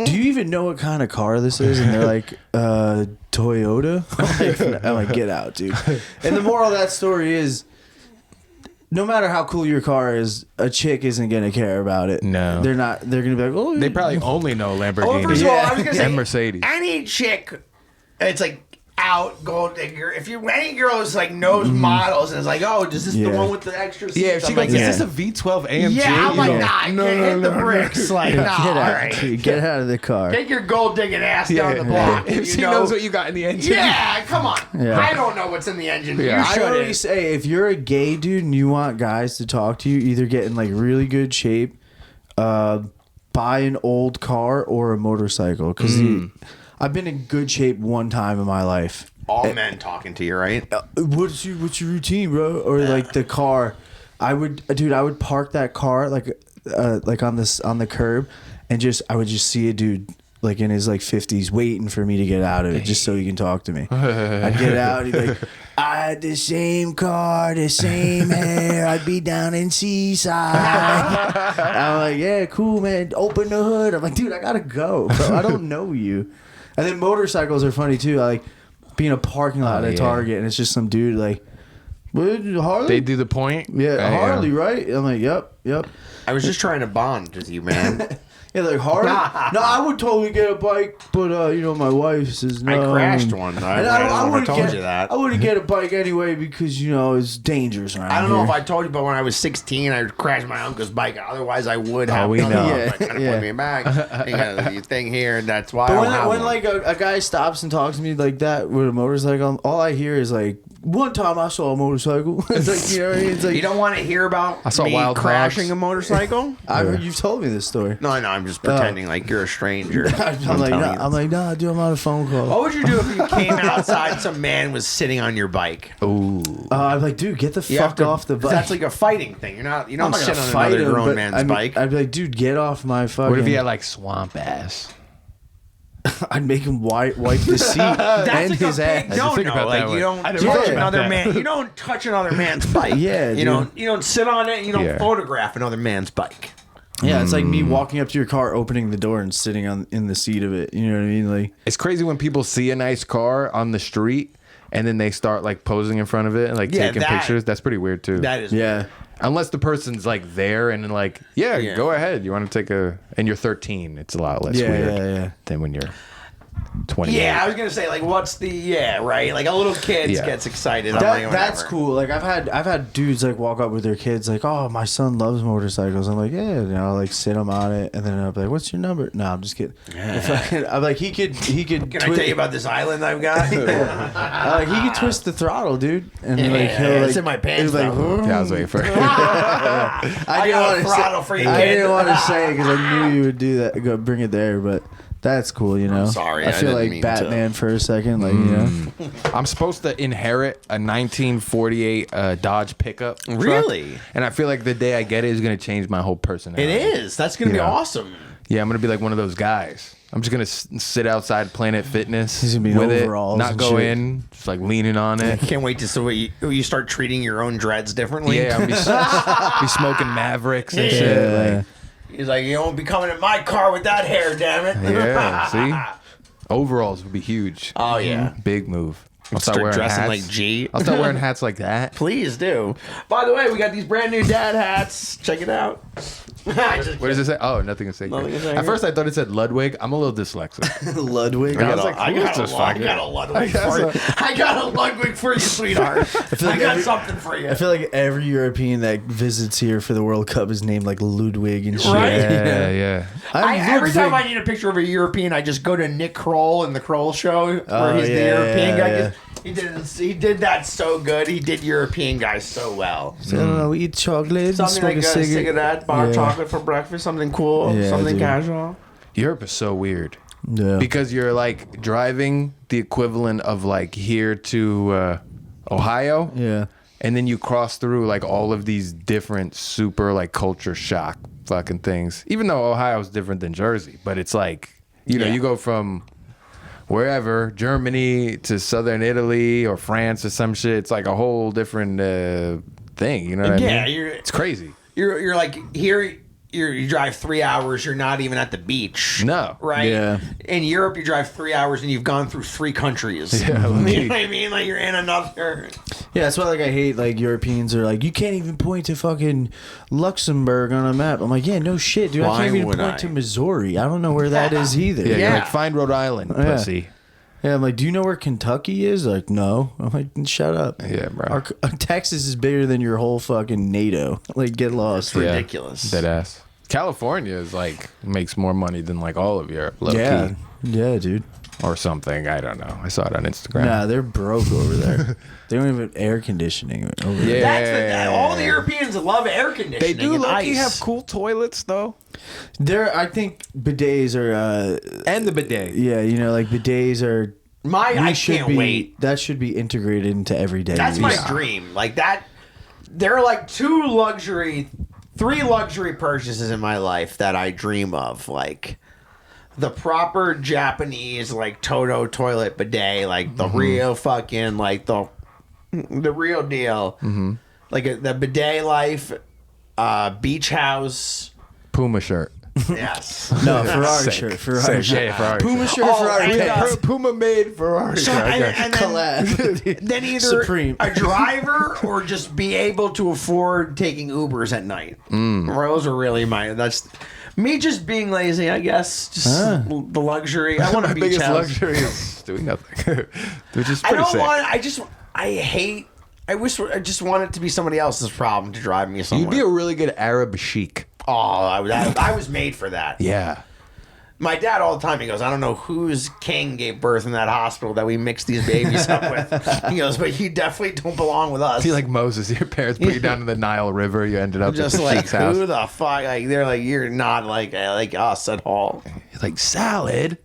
"Do you even know what kind of car this is?" And they're like, Toyota. I'm like, get out, dude. And the moral of that story is, no matter how cool your car is, a chick isn't gonna care about it. No. They're not. They're gonna be like, oh, They probably only know Lamborghini First of all, I was gonna say, and Mercedes. any chick, it's like out gold digger. If you any girl is like knows models and is like, oh, is this the one with the extra seats? Yeah, if she I'm goes, like, is this a V12 AMG? yeah, I'm like, You know, nah, I can't hit the bricks. Like, nah, all get out, right. dude, get out of the car. Take your gold digging ass down the block. If you she know? knows what you got in the engine. Yeah, come on. Yeah. I don't know what's in the engine. Yeah. You I should. always say, if you're a gay dude and you want guys to talk to you, either get in like really good shape, buy an old car or a motorcycle. Because I've been in good shape one time in my life. All men talking to you, right? What's your routine, bro? Or like the car, I would park that car like on the curb, and I would just see a dude like in his like 50s waiting for me to get out of it just so he can talk to me. I'd get out, he'd be like, I had the same car, the same hair, I'd be down in Seaside. I'm like, yeah, cool, man. Open the hood. I'm like, dude, I gotta go, bro. I don't know you. And then motorcycles are funny too. I like being in a parking lot at Target, and it's just some dude like, what, Harley? They do the point. Yeah, Harley, right? I'm like, yep. I was just trying to bond with you, man. Yeah, like Harley. No, I would totally get a bike, but my wife says no. I crashed one. I wouldn't told get, you that. I wouldn't get a bike anyway because it's dangerous around I don't know here. if I told you, but when I was 16, I crashed my uncle's bike. Otherwise, I would have. we know. Yeah, kind of put me back. You got your thing here, and that's why. But when like a guy stops and talks to me like that with a motorcycle, all I hear is like, one time I saw a motorcycle. It's like, you know what I mean? It's like, you don't want to hear about I saw me Wild crashing Hogs. a motorcycle. you've told me this story. No, I'm just pretending like you're a stranger. I'm like, nah, dude, I'm on a phone call. What would you do if you came outside and some man was sitting on your bike? Ooh. I'm like, dude, get the You have fuck to- off the bike. That's like a fighting thing. You don't I'm not sit gonna on fight another him, grown but man's bike. I'd be like, dude, get off my fucking. What if he had like swamp ass? I'd make him wipe the seat That's and like his a big ass. no, think no. about Like that you way. don't I didn't touch think about another that. man. You don't touch another man's bike. Yeah, you dude. don't sit on it. You don't Yeah. photograph another man's bike. Yeah, it's like me walking up to your car, opening the door, and sitting in the seat of it. You know what I mean? Like, It's crazy when people see a nice car on the street and then they start like posing in front of it and like Yeah, taking pictures. That's pretty weird too. That is yeah, Unless the person's like there and then like, yeah, go ahead. You want to take and you're 13. It's a lot less weird than when you're 28. Yeah, I was gonna say like, what's the right? Like a little kid gets excited. I'm like, that's whatever. cool. Like I've had dudes like walk up with their kids, like, oh, my son loves motorcycles. I'm like, yeah, and I'll like sit him on it, and then I'll be like, what's your number? No, I'm just kidding. I'm like, he could. Can I tell you about this island I've got? He could twist the throttle, dude, and like it's in my pants. Like, though. Yeah, I was waiting for it. I got a throttle for you, I kid. didn't want to say it because I knew you would do that. Go bring it there, but that's cool, you know. I'm sorry, I I feel didn't like mean Batman for a second, like you know. I'm supposed to inherit a 1948 Dodge pickup. truck, Really? and I feel like the day I get it is going to change my whole personality. It is. That's gonna be Yeah. awesome. Yeah, I'm going to be like one of those guys. I'm just going to sit outside Planet Fitness He's gonna be in with it, overalls not and go shit. in, just like leaning on it. Can't wait to see you start treating your own dreads differently. Yeah, I'll be smoking Mavericks and shit. Yeah. Like, He's like, you won't be coming in my car with that hair, damn it. yeah, see? Overalls would be huge. Oh yeah. Big move. I'll Start wearing dressing hats. like G. I'll start wearing hats like that. Please do. By the way, we got these brand new dad hats. Check it out. What does it say? Oh, nothing is sacred. Nothing is sacred. At first, I thought it said Ludwig. I'm a little dyslexic. Ludwig. I was like, I who's got this a fucker? Ludwig for you. I got a Ludwig for you, sweetheart. I got something for you. I feel like every European that visits here for the World Cup is named like Ludwig and shit. Right? Yeah. Every time I need a picture of a European, I just go to Nick Kroll in the Kroll Show, where he's the European guy. yeah. He did that so good. He did European guys so well. I don't know. We eat chocolate, Something smoke like a cigarette, bar chocolate for breakfast, something cool, Yeah, something dude. casual. Europe is so weird. Yeah. Because you're like driving the equivalent of like here to Ohio. Yeah. And then you cross through like all of these different super like culture shock fucking things. Even though Ohio's different than Jersey, but it's like, you know, you go from wherever, Germany to southern Italy or France or some shit. It's like a whole different thing. You know what I mean? It's crazy. You're like here. You drive 3 hours. You're not even at the beach. No. Right? Yeah. In Europe, you drive 3 hours and you've gone through 3 countries. Yeah, You know what I mean? Like you're in another. Yeah, that's why like I hate like Europeans are like, you can't even point to fucking Luxembourg on a map. I'm like, yeah, no shit, dude. I Why can't even would point I? to Missouri. I don't know where that is either. Yeah, Yeah. you're like, find Rhode Island, Yeah. pussy. Yeah, I'm like, do you know where Kentucky is? Like, no. I'm like, shut up. Yeah, bro. Texas is bigger than your whole fucking NATO. Like, get lost. It's ridiculous. Dead ass. California is like makes more money than like all of Europe, low Yeah. key, Yeah, dude. or something. I don't know. I saw it on Instagram. Nah, they're broke over there. They don't even have air conditioning over there. Yeah. All the Europeans love air conditioning. They do and low-key ice. have cool toilets though, I think bidets are, and the bidet. yeah, you know, like bidets are. I can't wait. That should be integrated into everyday That's use. my dream. Like that. There are like 3 luxury purchases in my life that I dream of. Like the proper Japanese like Toto toilet bidet, like the real fucking like the real deal. Like the bidet life, beach house. Puma shirt. Yes. No, Ferrari Sick. shirt. Ferrari Sick. shirt. Yeah, Ferrari Puma shirt. shirt, Ferrari and, shirt. Puma made Ferrari So, shirt. I got you. and then, Collab. then either Supreme. a driver or just be able to afford taking Ubers at night. Those are really that's me just being lazy, I guess. Just the luxury. I want My a beach biggest house. luxury is doing nothing, which is I pretty don't sick. want. I just want it to be somebody else's problem to drive me somewhere. You'd be a really good Arab chic. Oh, I was made for that. Yeah. My dad all the time, he goes, I don't know whose king gave birth in that hospital that we mixed these babies up with. He goes, but you definitely don't belong with us. I feel like Moses. Your parents put you down in the Nile River. You ended up just at the like, sheik's house. who the fuck? Like, they're like, you're not like us at all. You're like, salad?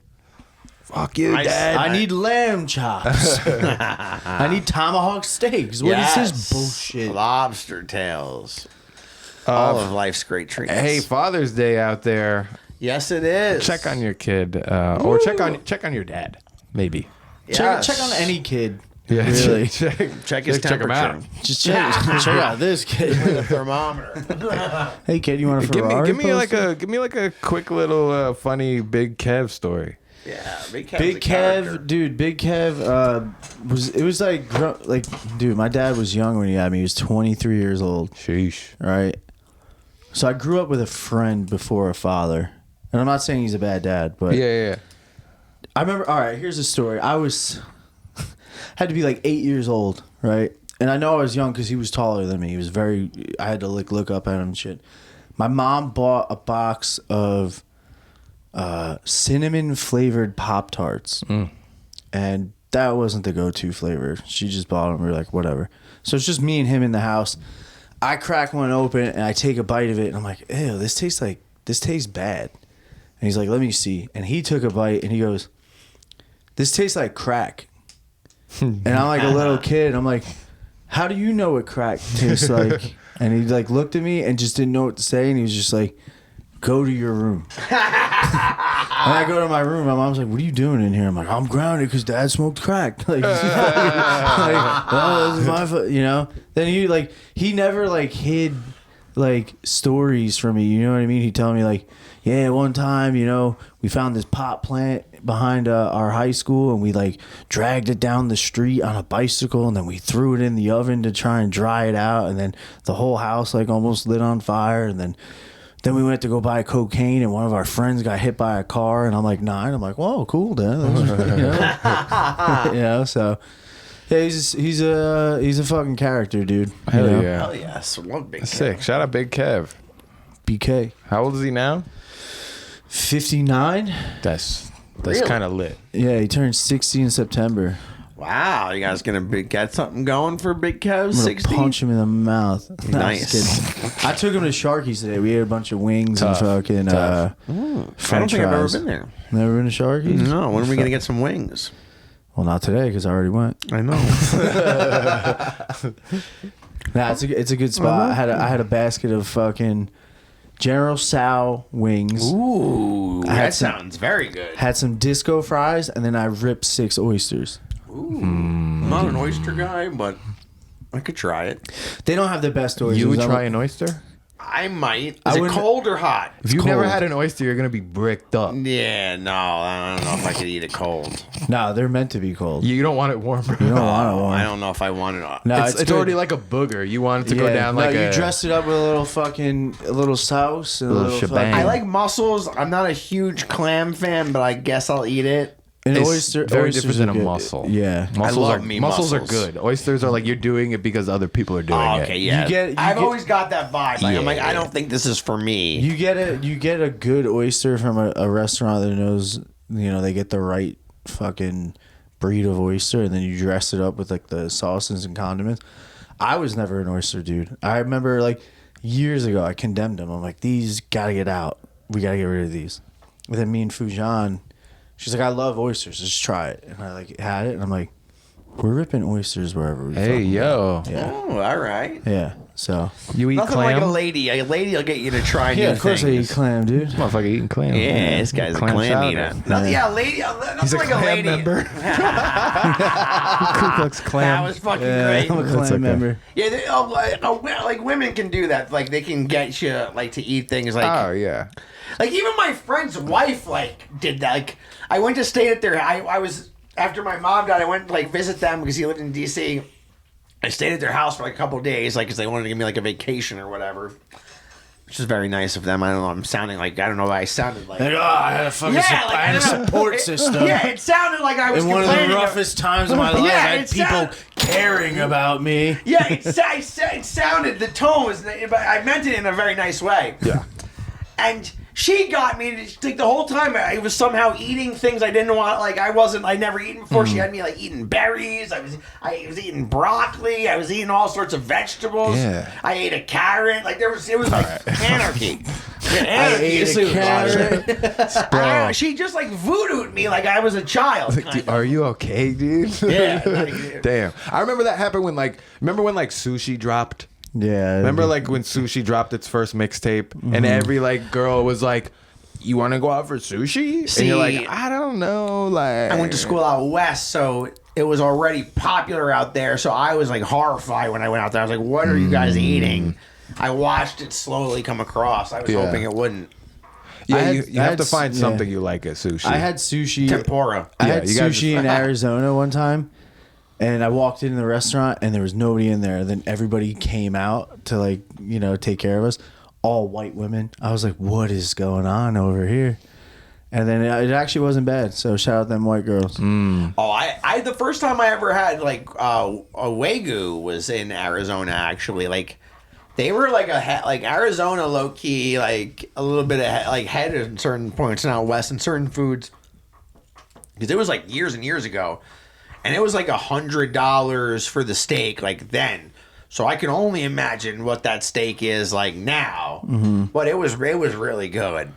Fuck you, I- Dad. I need lamb chops. I need tomahawk steaks. What is this bullshit? Lobster tails. All of life's great treats. Hey, Father's Day out there. Yes, it is. Check on your kid, or check on your dad, maybe. Yes. Check on any kid. Yeah, Really? Check his check him temperature. out. Just check out this kid. The thermometer. Hey kid, you want a Ferrari? Give me like a quick little funny Big Kev story. Yeah, Big Kev's Big a character. Kev, dude. Big Kev was like, dude. My dad was young when he had me. He was 23 years old. Sheesh. Right. So I grew up with a friend before a father, and I'm not saying he's a bad dad, but Yeah. I remember. All right, here's a story. I had to be like 8 years old, right? And I know I was young because he was taller than me. He was very. I had to look up at him and shit. My mom bought a box of cinnamon flavored Pop-Tarts, and that wasn't the go-to flavor. She just bought them. We were like, whatever. So it's just me and him in the house. I crack one open and I take a bite of it, and I'm like, ew, this tastes bad. And he's like, let me see. And he took a bite and he goes, this tastes like crack. And I'm like a little kid. And I'm like, how do you know what crack tastes like? And he like looked at me and just didn't know what to say. And he was just like, go to your room. And I go to my room. My mom's like, what are you doing in here? I'm like, I'm grounded because dad smoked crack. Like, well, this is my you know? Then he never like hid like stories from me. You know what I mean? He'd tell me like, yeah, one time, you know, we found this pot plant behind our high school and we like dragged it down the street on a bicycle and then we threw it in the oven to try and dry it out. And then the whole house like almost lit on fire. And then we went to go buy cocaine and one of our friends got hit by a car. And I'm like 9. I'm like, whoa, cool, Dad. You know? You know, so yeah, he's a fucking character, dude. Hell You know? yeah. Hell yes. Love Big Kev. Sick. Shout out Big Kev. BK. How old is he now? 59. That's Really? kind of lit. Yeah, he turned 60 in September. Wow, you guys gonna get something going for Big Kev? I'm gonna 60? punch him in the mouth. No, I'm just Nice. kidding. I took him to Sharky's today. We ate a bunch of wings Tough. and fucking I don't French think I've ever fries. been there. Never been to Sharky's? No, when are we gonna get some wings? Well, not today because I already went. I know. Nah, it's a good spot. I had a basket of fucking General Tso wings. Ooh, I had that some- sounds very good. Had some disco fries, and then I ripped 6 oysters. I'm not an oyster guy, but I could try it. They don't have the best oysters. You would I'm- try an oyster? I might. I Is it wouldn't- cold or hot? If you've never cold. had an oyster, you're gonna be bricked up. Yeah, no, I don't know if I could eat it cold. No, they're meant to be cold. You don't want it warm. Bro. You don't want it warm. I don't know if I want it. No, It's good. already like a booger. You want it to go down no, like you a. dress it up with a little sauce and a Little little shebang. I like mussels. I'm not a huge clam fan, but I guess I'll eat it. An It's oyster. very oysters different than are a good. mussel. Yeah. Mussels love are me mussels are mussels. good. Oysters are like you're doing it because other people are doing Oh, it. okay, yeah. I've get- always got that vibe. Like, I'm like, Yeah. I don't think this is for me. You get a good oyster from a restaurant that knows, they get the right fucking breed of oyster, and then you dress it up with like the sauces and condiments. I was never an oyster dude. I remember like years ago I condemned them. I'm like, these gotta get out. We gotta get rid of these. And then me and Fujan, she's like, I love oysters. Just try it. And I like had it, and I'm like, we're ripping oysters wherever we Hey fucking yo, go. Yeah. Oh, all right. Yeah. So you eat Nothing clam? like a lady. A lady will get you to try new yeah, of course things. I eat clam, dude. Motherfucker eating clam. Yeah, this guy's a clam chowder. eater. Nothing, yeah, lady. Nothing He's a like clam a lady. member. Ku Klux That Klan. was fucking Yeah, great. I'm a clam okay. member. Yeah, like women can do that. Like they can get you like to eat things like Oh yeah. like even my friend's wife like did that. Like I went to stay at their. I was after my mom died. I went to like visit them because he lived in D.C. I stayed at their house for like a couple of days, like because they wanted to give me like a vacation or whatever. Which is very nice of them. I don't know. I'm sounding like I don't know why I sounded like. Like, oh, I had a fucking I had a support system. Yeah, it sounded like I was In one of the complaining. roughest times of my life, Yeah, I had it people sound- caring about me. Yeah, it sounded, the tone was, but I meant it in a very nice way. Yeah. And she got me to, like, the whole time I was somehow eating things I didn't want. Like I never eaten before. She had me like eating berries. I was eating broccoli. I was eating all sorts of vegetables. Yeah. I ate a carrot. Like it was like anarchy. Yeah, I anarchy. ate a carrot. Bro. She just like voodooed me like I was a child. kind of. Are you okay, dude? Yeah, like- Damn. I remember that happened when remember when sushi dropped? Yeah. Remember like when sushi dropped its first mixtape and every like girl was like, you want to go out for sushi? See, and you're like, I don't know. Like I went to school out west, so it was already popular out there. So I was like horrified when I went out there. I was like, "What are you guys eating?" I watched it slowly come across. I was Yeah. hoping it wouldn't. Yeah, I had- you I have had to find s- something yeah. you like at sushi. I had sushi. Tempura. I Yeah, had you gotta sushi just- in Arizona one time, and I walked into the restaurant and there was nobody in there. Then everybody came out to like take care of us. All white women. I was like, "What is going on over here?" And then it actually wasn't bad. So shout out them white girls. Oh, I the first time I ever had like a Wagyu was in Arizona. Actually, like they were like like Arizona low key, like a little bit ahead at certain points, and out west in certain foods. Because it was like years and years ago, and it was like $100 for the steak, like then. So I can only imagine what that steak is like now. But it was really good.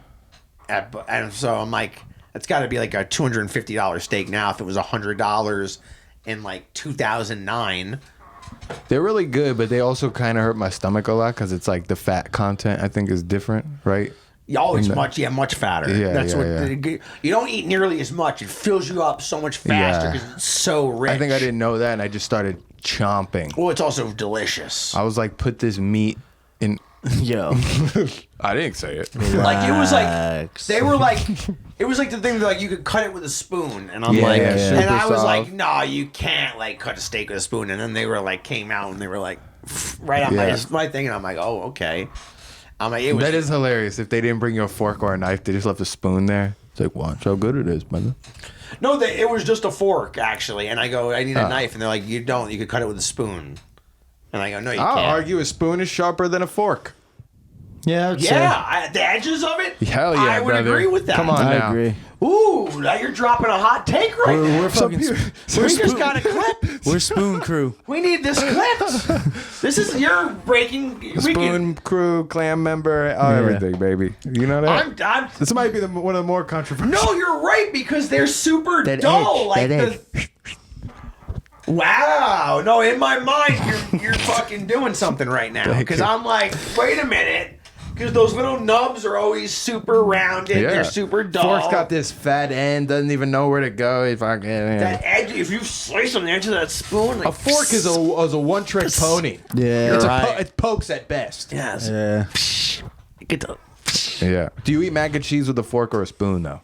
And so I'm like, it's got to be like a $250 steak now. If it was $100 in like 2009. They're really good, but they also kind of hurt my stomach a lot because it's like the fat content I think is different, right? Oh, it's In the- much fatter. Yeah, That's yeah, what yeah. you don't eat nearly as much. It fills you up so much faster Yeah. because it's so rich. I think I didn't know that, and I just started chomping. Well, it's also delicious. I was like, put this meat in. Yo, I didn't say it. Like it was like Relax. they were like it was like the thing that like you could cut it with a spoon, and I'm Yeah, like, yeah, and super I was soft. like, no, you can't like cut a steak with a spoon, and then they were like came out and they were like right on Yeah. my thing, and I'm like, oh okay. I'm like, it was That is hilarious. If they didn't bring you a fork or a knife, they just left a spoon there. It's like, watch how good it is, brother. no, it was just a fork actually, and I go, I need a knife, and they're like, you don't, you could cut it with a spoon, and I go, no, you I'll can't. argue a spoon is sharper than a fork. yeah, I would say. Yeah, the edges of it. Hell yeah, I would brother. agree with that. Come on I now. agree. Ooh, now you're dropping a hot take right there. We're fucking. We just got a clip. We're spoon crew. We need this clip. This is your breaking. Spoon crew, clam member, everything, baby. You know that? I'm. This might be one of the more controversial. No, you're right because they're super That dull. edge, like that Wow. No, in my mind, you're fucking doing something right now because I'm like, wait a minute. Because those little nubs are always super rounded. Yeah. They're super dull. Fork's got this fat end, doesn't even know where to go. If I that edge. If you slice on the edge of that spoon, like, a fork is a one-trick pony. Yeah. You're right. It pokes at best. Yes. Yeah. Get the. Yeah. Do you eat mac and cheese with a fork or a spoon though?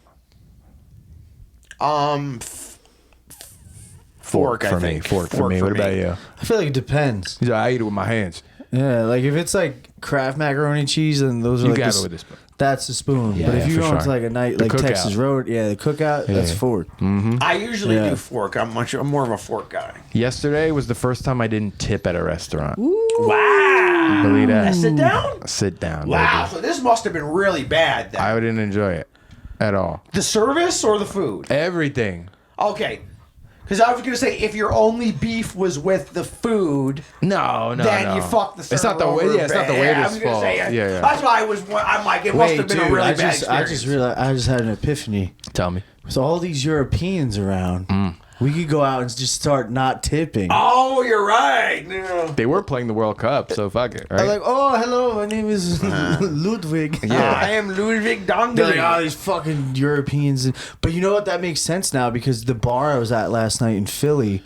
Fork, I for think. me. Fork for me. What about you? I feel like it depends. Yeah, I eat it with my hands. Yeah, like if it's like Kraft macaroni and cheese, then those are You like got it with a spoon. that's the spoon. Yeah, but if yeah, you for go into sure. like a night The like cookout. Texas Road, the cookout, that's yeah. fork. I usually Yeah. do fork. I'm more of a fork guy. Yesterday was the first time I didn't tip at a restaurant. Wow. Believe that? Sit down. Sit down. Wow. Baby. So this must have been really bad. Then. I didn't enjoy it at all. The service or the food? Everything. Okay. Because I was going to say, if your only beef was with the food, No, then you fucked the server It's not the over. way. Yeah, it's not the I waiter's was gonna fault. say, Yeah. That's why I'm like, it must have been a really I bad just experience. realized I just had an epiphany. Tell me. With all these Europeans around, we could go out and just start not tipping. Oh, you're right. No. They were playing the World Cup, so fuck it, right? I'm like, oh, hello, my name is Ludwig. I am Ludwig They're like, Dongdeli. oh, these fucking Europeans. But you know what? That makes sense now because the bar I was at last night in Philly,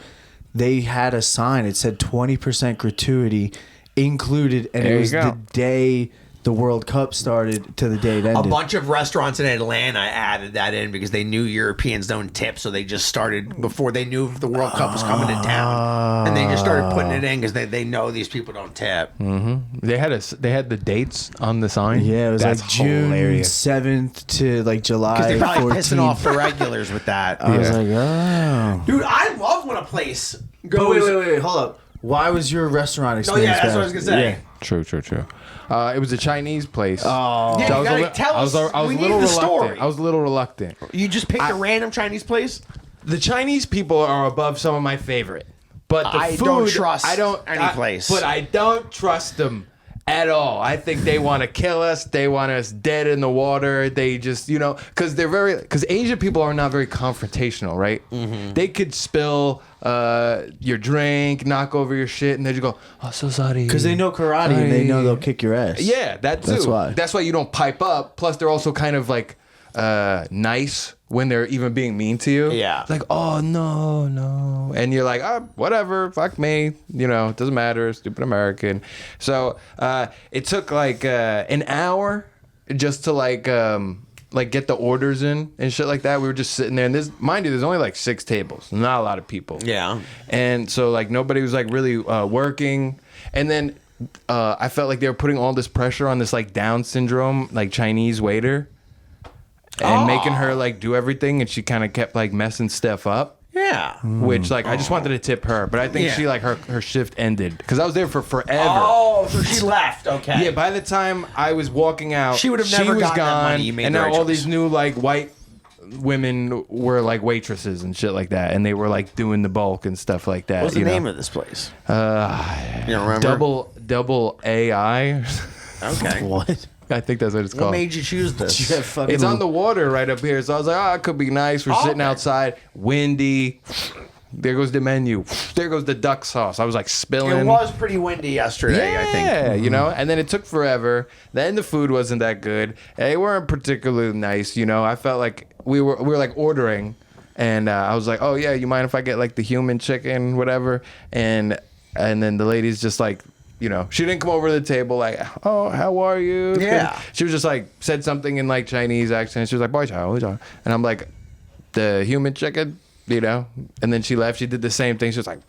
they had a sign. It said 20% gratuity included, and There it you was go. the day the World Cup started to the day it A ended. bunch of restaurants in Atlanta added that in because they knew Europeans don't tip, so they just started before they knew the World Cup was coming to town, and they just started putting it in because they know these people don't tip. They had the dates on the sign. Yeah, it was That's like June hilarious. 7th to like July Because they're probably 14th. pissing off the regulars with that. I was Yeah. like, oh. Dude, I love when a place But goes. wait, hold up. Why was your restaurant Oh experience yeah, that's bad? what I was gonna say. Yeah. True. It was a Chinese place. Oh. Yeah, So you gotta tell I was us. a We need little the reluctant. story. I was a little reluctant. You just picked a random Chinese place. The Chinese people are above some of my favorite, but the I food, don't trust I don't any place. But I don't trust them at all. I think they want to kill us. They want us dead in the water. They just, because because Asian people are not very confrontational, right? Mm-hmm. They could spill your drink, knock over your shit, and they just go, "Oh, so sorry." Because they know karate and they know they'll kick your ass. Yeah, that too. That's why. That's why you don't pipe up. Plus, they're also kind of like nice when they're even being mean to you. Yeah. Like, oh no, and you're like, oh, whatever, fuck me. It doesn't matter. Stupid American. So it took like an hour just to like get the orders in and shit like that. We were just sitting there, and there's only like 6 tables, not a lot of people. Yeah. And so like nobody was like really working, and then I felt like they were putting all this pressure on this like Down syndrome like Chinese waiter, and making her like do everything, and she kind of kept like messing stuff up. Yeah. Which like I just wanted to tip her, but I think Yeah. she like her shift ended because I was there for forever. Oh, so she left. Okay. Yeah, by the time I was walking out, She would have never was gotten that gone, money. You made and the now right all choice. these new like white women were like waitresses and shit like that, and they were like doing the bulk and stuff like that. What's the name of this place? You don't remember? Double AI. Okay. What? I think that's what it's What called. made you choose this? You got fucking It's on the water right up here, so I was like, oh, it could be nice. We're sitting Okay. outside, windy. There goes the menu. There goes the duck sauce. I was like spilling. It was pretty windy yesterday, I think. Yeah, and then it took forever. Then the food wasn't that good. They weren't particularly nice, I felt like we were like ordering, and I was like, oh yeah, you mind if I get like the human chicken, whatever? And then the lady's just like, she didn't come over to the table like, oh, how are you? Yeah. She was just like said something in like Chinese accent. She was like, boy, chow, and I'm like, the human chicken. And then she left. She did the same thing. She was like,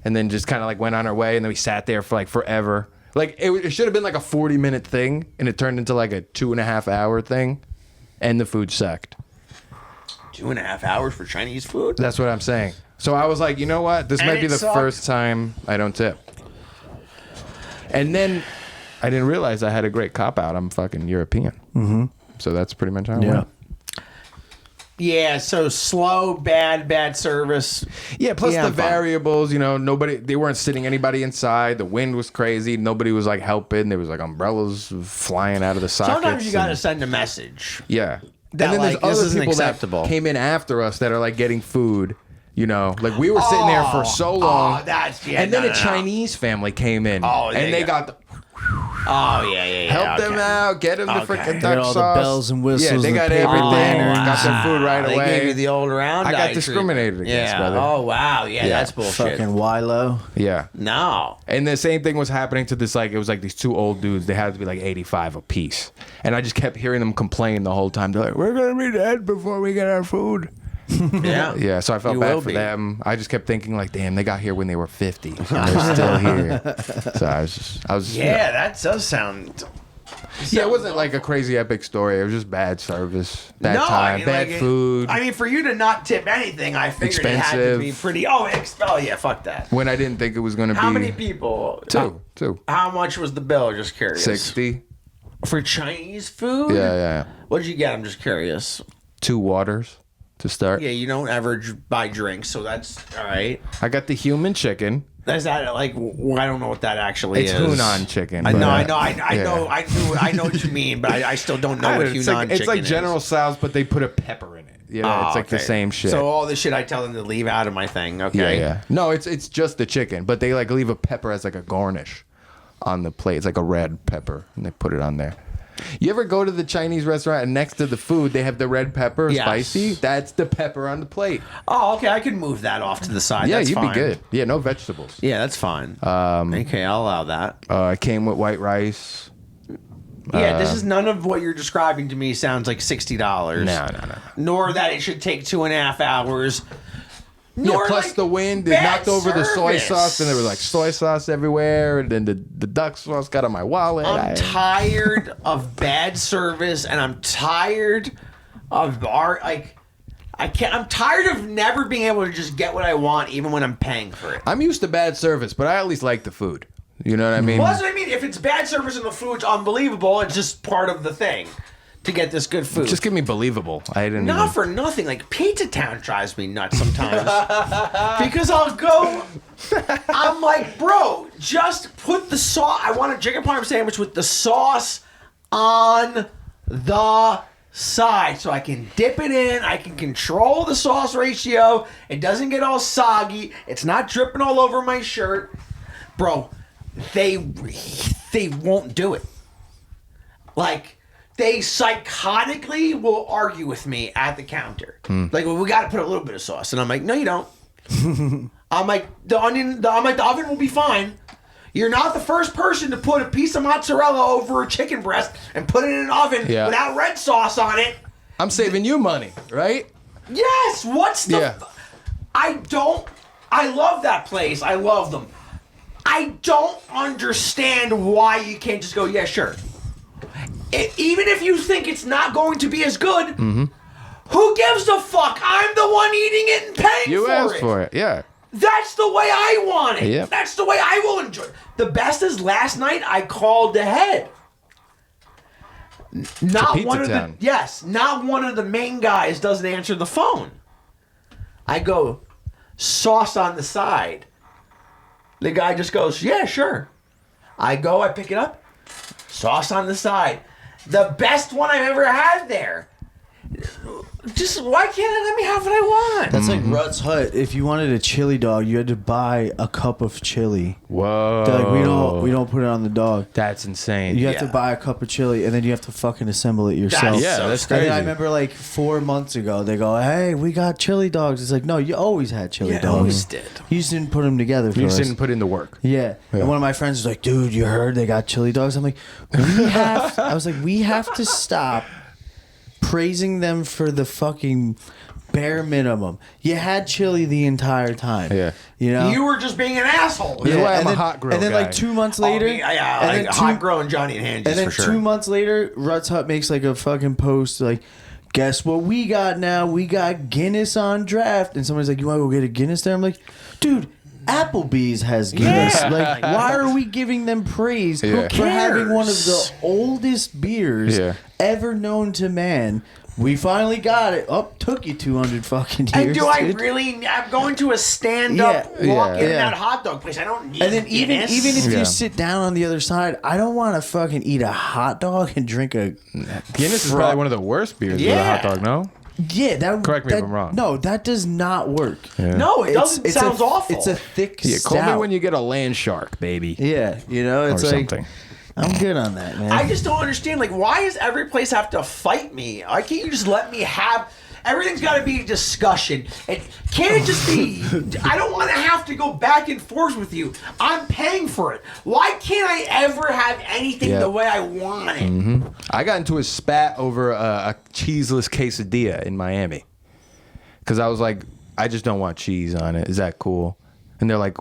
and then just kind of like went on her way. And then we sat there for like forever. Like it should have been like a 40-minute thing, and it turned into like a 2.5 hour thing, and the food sucked. 2.5 hours for Chinese food? That's what I'm saying. So I was like, you know what? This And might be it the sucked. first time I don't tip. And then I didn't realize I had a great cop out. I'm fucking European. Mm-hmm. So that's pretty much how it went. Yeah, so slow, bad service. Yeah, plus Yeah, the I'm fine. variables, they weren't sitting anybody inside. The wind was crazy. Nobody was like helping. There was like umbrellas flying out of the sockets. Sometimes you got to and- send a message. Yeah. that, and then like, there's this other isn't people acceptable. that came in after us that are like getting food. Like we were sitting there for so long. that's- yeah, and then no, a no, no. Chinese family came in. Oh, and they got the Oh yeah. Help them out. Get them the Okay. freaking They got duck all the sauce. bells and whistles Yeah, they and got paper everything. lanterns. Got their food right They away. gave you the old round. I got eye discriminated treatment. against, Yeah. brother. Oh wow. Yeah, Yeah. that's bullshit. Fucking Wilo. Yeah. No. And the same thing was happening to this, like, it was like these two old dudes. They had to be like 85 apiece. And I just kept hearing them complain the whole time. They're like, we're going to be dead before we get our food. Yeah. Yeah, so I felt You bad will for be. them. I just kept thinking, like, damn, they got here when they were 50. And they're still here. So I was Yeah, that does sound. Yeah, it wasn't like a crazy epic story. It was just bad service, bad time, bad like, food. I mean, for you to not tip anything, I figured it had to be Expensive. pretty. Oh, yeah, fuck that. when I didn't think it was going to be. How many people? Two. How much was the bill? Just curious. 60. For Chinese food? Yeah. What did you get? I'm just curious. 2 waters to start. Yeah, you don't ever buy drinks, so that's all right. I got the human chicken. Is that like? I don't know what that actually It's is. Hunan chicken. I but, know, yeah. I know what you mean, but I still don't know what Hunan It's like, chicken it's like is. General Tso's, but they put a pepper in it. Yeah, Oh, it's like the okay. same shit. So all the shit I tell them to leave out of my thing. Okay. Yeah. No, it's just the chicken, but they like leave a pepper as like a garnish on the plate. It's like a red pepper, and they put it on there. You ever go to the Chinese restaurant and next to the food they have the red pepper, Yes. spicy? That's the pepper on the plate. Oh, okay. I can move that off to the side. Yeah, That's you'd fine. be good. Yeah, no vegetables. Yeah, that's fine. Okay, I'll allow that. It came with white rice. Yeah, this is none of what you're describing to me sounds like $60. No. Nor that it should take 2.5 hours. Yeah, Nor plus like the wind, it bad knocked over the soy service. sauce, and there was like soy sauce everywhere, and then the duck sauce got on my wallet. I'm tired of bad service, and I'm tired of I'm tired of never being able to just get what I want, even when I'm paying for it. I'm used to bad service, but I at least like the food. You know what I mean? Well, that's what I mean. If it's bad service and the food's unbelievable, it's just part of the thing to get this good food. Just give me believable. I didn't. Not even... for nothing. Like Pizza Town drives me nuts sometimes because I'll go. I'm like, bro, just put the sauce. I want a chicken parm sandwich with the sauce on the side, so I can dip it in. I can control the sauce ratio. It doesn't get all soggy. It's not dripping all over my shirt, bro. They won't do it. Like. They psychotically will argue with me at the counter. Like, well, we got to put a little bit of sauce. And I'm like, no, you don't. I'm like, the oven will be fine. You're not the first person to put a piece of mozzarella over a chicken breast and put it in an oven without red sauce on it. I'm saving you money, right? Yes, what's the... Yeah. I love that place. I love them. I don't understand why you can't just go, yeah, sure. Even if you think it's not going to be as good, who gives a fuck? I'm the one eating it and paying You for asked it. for it, yeah. That's the way I want it. Yep. That's the way I will enjoy it. The best is last night I called ahead. Not Pizza one of Town. not one of the main guys doesn't answer the phone. I go, sauce on the side. The guy just goes, yeah, sure. I go, I pick it up, sauce on the side. The best one I've ever had there. Just why can't they let me have what I want? That's like Rutt's Hut. If you wanted a chili dog, you had to buy a cup of chili. Whoa. They're like, we don't put it on the dog. That's insane. You have to Yeah. buy a cup of chili, and then you have to fucking assemble it yourself. Yeah, so that's And crazy. then I remember like 4 months ago, they go, "Hey, we got chili dogs." It's like, no, you always had chili Yeah, I dogs. always did. You just didn't put them together for You just us. didn't put in the work. Yeah. And one of my friends was like, "Dude, you heard they got chili dogs?" I'm like, we have to stop praising them for the fucking bare minimum. You had chili the entire time. Yeah. You know? You were just being an asshole. That's why I'm and a Oh, then, hot grill And then guy. like 2 months later, and then hot growing Johnny and Hanges and then for sure. 2 months later, Rutt's Hut makes like a fucking post like, "Guess what we got now? We got Guinness on draft." And somebody's like, "You want to go get a Guinness there?" I'm like, "Dude, Applebee's has Guinness. Yeah. Like, why are we giving them praise Yeah. for having one of the cares? oldest beers Yeah. ever known to man?" We finally got it. Oh, took you 200 fucking years. And do I dude. really? I'm going to a stand-up walk in yeah. that hot dog place. I don't need. And then even if Yeah. you sit down on the other side, I don't want to fucking eat a hot dog and drink a Guinness is probably one of the worst beers with a Yeah. hot dog, no? Yeah, that. Correct me if that- I'm wrong. No, that does not work. Yeah. no, it doesn't. Sounds awful. It's a thick Yeah, call me stout. when you get a land shark, baby. Yeah, you know, it's or like something. I'm good on that, man. I just don't understand. Like, why does every place have to fight me? Why can't you just let me have? Everything's got to be a discussion. Can't it just be? I don't want to have to go back and forth with you. I'm paying for it. Why can't I ever have anything the way I want it? Mm-hmm. I got into a spat over a cheeseless quesadilla in Miami because I was like, I just don't want cheese on it. Is that cool? And they're like,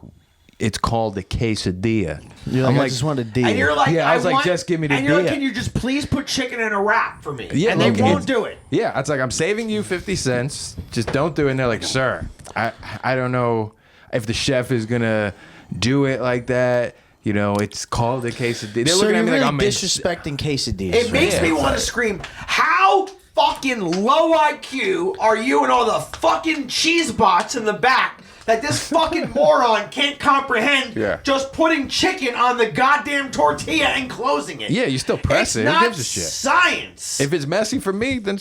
it's called a quesadilla. You're like, I just want a deal. And you're like, yeah, I was like, just give me the And you're like, deal. can you just please put chicken in a wrap for me? Yeah, and they look, won't do it. Yeah, it's like, I'm saving you 50 cents. Just don't do it. And they're like, sir, I don't know if the chef is going to do it like that. You know, it's called a quesadilla. They're So looking you're at me really like I'm disrespecting quesadillas. It makes me want to scream, how fucking low IQ are you and all the fucking cheese bots in the back that this fucking moron can't comprehend just putting chicken on the goddamn tortilla and closing it? Yeah, you still press it. It's Who not gives a shit? science. If it's messy for me, then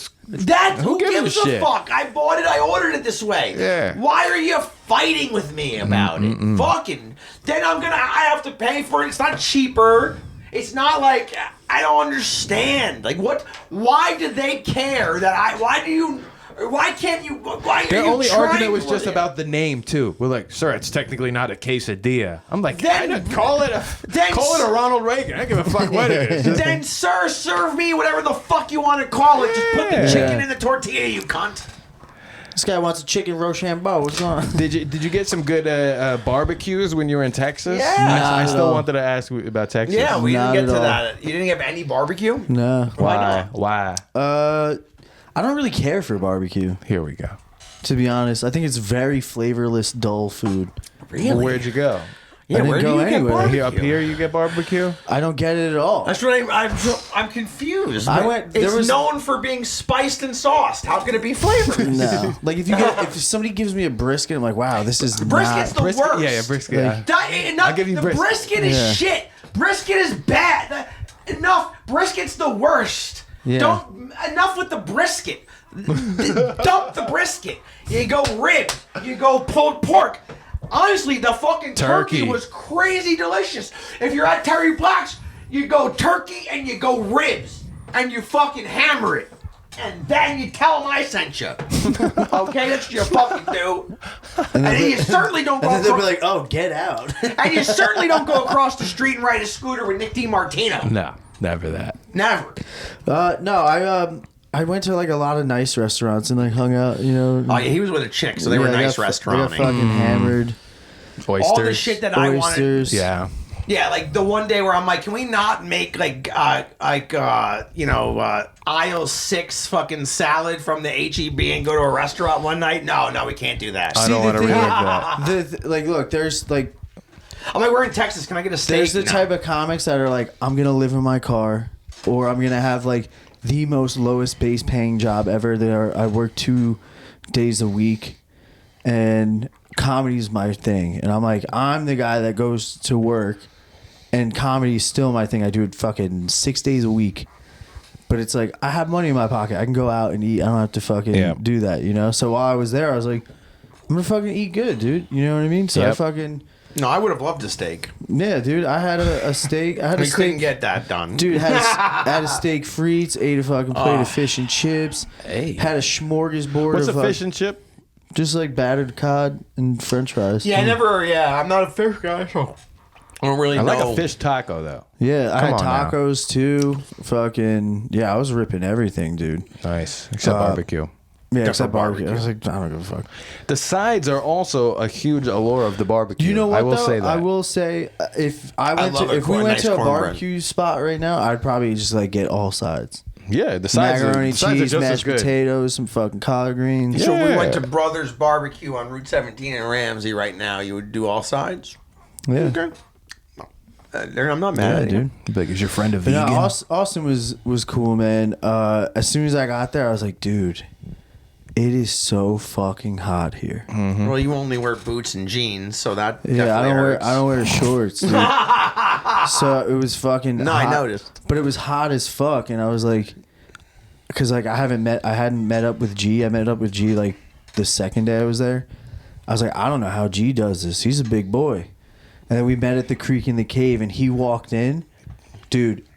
Who gives a shit? fuck? I bought it. I ordered it this way. Yeah. Why are you fighting with me about it? Fucking. Then I have to pay for it. It's not cheaper. It's not like I don't understand. Like what? Why do they care that I? Why can't you? Why Their are you only trying argument was for just it? about the name too. We're like, sir, it's technically not a quesadilla. I'm like, Then- call it a Ronald Reagan. I don't give a fuck what it is. Then, sir, serve me whatever the fuck you want to call it. Just put the chicken in the tortilla, you cunt. This guy wants a chicken Rochambeau. What's going on? Did you get some good barbecues when you were in Texas? Yeah. I still No. wanted to ask you about Texas. Yeah, we didn't Not get at to all. that. You didn't have any barbecue? No. Why Why? I don't really care for barbecue, Here we go. to be honest. I think it's very flavorless, dull food. Really? Where'd you go? Yeah, didn't where do go you get anywhere. barbecue? Here, up here, you get barbecue. I don't get it at all. That's what I'm confused. I went- there It's was- known for being spiced and sauced. How can it be flavored? No. Like if somebody gives me a brisket, I'm like, wow, this is Brisket's not. the worst. Yeah, brisket. Like- I'll give you the brisket. brisket is Yeah. shit. Brisket is bad. Enough. Brisket's the worst. Yeah. Enough with the brisket. Dump the brisket. You go rib. You go pulled pork. Honestly, the fucking turkey Turkey. was crazy delicious. If you're at Terry Black's, you go turkey and you go ribs and you fucking hammer it. And then you tell them I sent you. Okay, that's what you fucking do. And then you certainly don't go And then they'll be across, like, oh, get out. and you certainly don't go across the street and ride a scooter with Nick DiMartino. No, never that. Never. No, I went to like a lot of nice restaurants and like hung out, you know. Oh yeah, he was with a chick, so they were Yeah, I nice got restaurants. fucking hammered. Oysters. All the shit that I wanted. Oysters. Yeah. Yeah, like the one day where I'm like, can we not make aisle 6 fucking salad from the HEB and go to a restaurant one night? No, we can't do that. I don't the want to thing- relive that. Like, look, there's like, I'm like, we're in Texas. Can I get a steak? there's the No. type of comics that are like, I'm gonna live in my car, or I'm gonna have like the most lowest base paying job ever. I work 2 days a week, and comedy's my thing. And I'm like, I'm the guy that goes to work, and comedy's still my thing. I do it fucking 6 days a week. But it's like, I have money in my pocket. I can go out and eat. I don't have to fucking do that, you know? So while I was there, I was like, I'm gonna fucking eat good, dude. You know what I mean? So I Yep. fucking, No, I would have loved a steak. yeah, dude. I had a steak. I had We a couldn't steak. get that done. Dude, had a steak frites, ate a fucking plate of fish and chips. Hey. Had a smorgasbord What's of a fish and chip? just like battered cod and French fries. Yeah, I'm not a fish guy, so I don't really I know. like a fish taco though. Yeah, I Come had on now. tacos too. Fucking yeah, I was ripping everything, dude. Nice, except barbecue. Yeah, Except except for barbecue. barbecue. I was like, I don't give a fuck. The sides are also a huge allure of the barbecue. You know what? I will though? say that. I will say if love a if we went nice to a cornbread. barbecue spot right now, I'd probably just like get all sides. Yeah, the sides Macaroni, the sides are cheese, just as mashed good. potatoes, some fucking collard greens. So if we Yeah. went to Brothers Barbecue on Route 17 in Ramsey right now, you would do all sides? Yeah. Okay. I'm not mad Yeah, at you. dude. Like, is your friend a But vegan? no, Austin was cool, man. As soon as I got there, I was like, dude, it is so fucking hot here. Well, you only wear boots and jeans, so that Yeah, definitely I don't wear shorts, dude. So it was fucking No, hot, I noticed. But it was hot as fuck, and I was like, because like I hadn't met up with G. I met up with G like the second day I was there. I was like, I don't know how G does this. He's a big boy. And then we met at the creek in the cave, and he walked in. dude,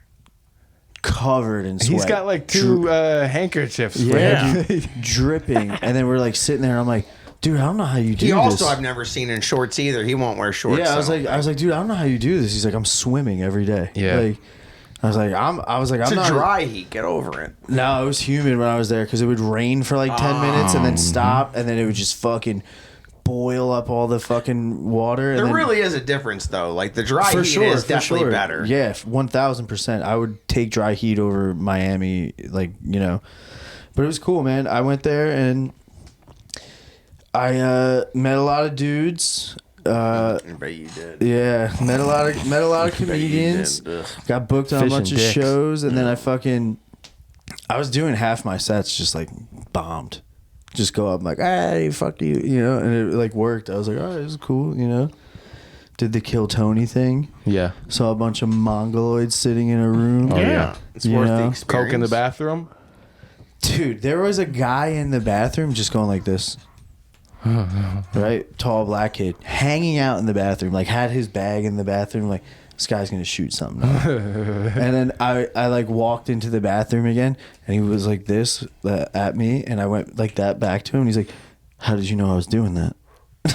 covered in sweat. He's got like two handkerchiefs. Yeah. Dripping. And then we're like sitting there and I'm like, dude, I don't know how you do He this. also I've never seen in shorts either. He won't wear shorts. Yeah, I was so. like, dude, I don't know how you do this. He's like, I'm swimming every day. Yeah. Like, I was like, I'm it's not a dry heat. Get over it. No, it was humid when I was there because it would rain for like 10 minutes and then stop, and then it would just fucking boil up all the fucking water. And There then, really is a difference, though. Like the dry for heat sure, is for definitely sure. better. Yeah, 1,000%. I would take dry heat over Miami, like, you know. But it was cool, man. I went there and I met a lot of dudes. I bet you did. Yeah, met a lot of comedians. Got booked on a Fish bunch and of dicks. shows, and then I was doing half my sets just like bombed. Just go up like, hey, fuck you, you know, and it like worked. I was like, all right, this is cool, you know. Did the Kill Tony thing. Yeah. Saw a bunch of mongoloids sitting in a room. Oh, yeah. It's You worth know? the experience. Coke in the bathroom. Dude, there was a guy in the bathroom just going like this. Right? Tall black kid hanging out in the bathroom, like had his bag in the bathroom, like this guy's gonna shoot something up. And then I like walked into the bathroom again and he was like this at me and I went like that back to him and he's like, how did you know I was doing that?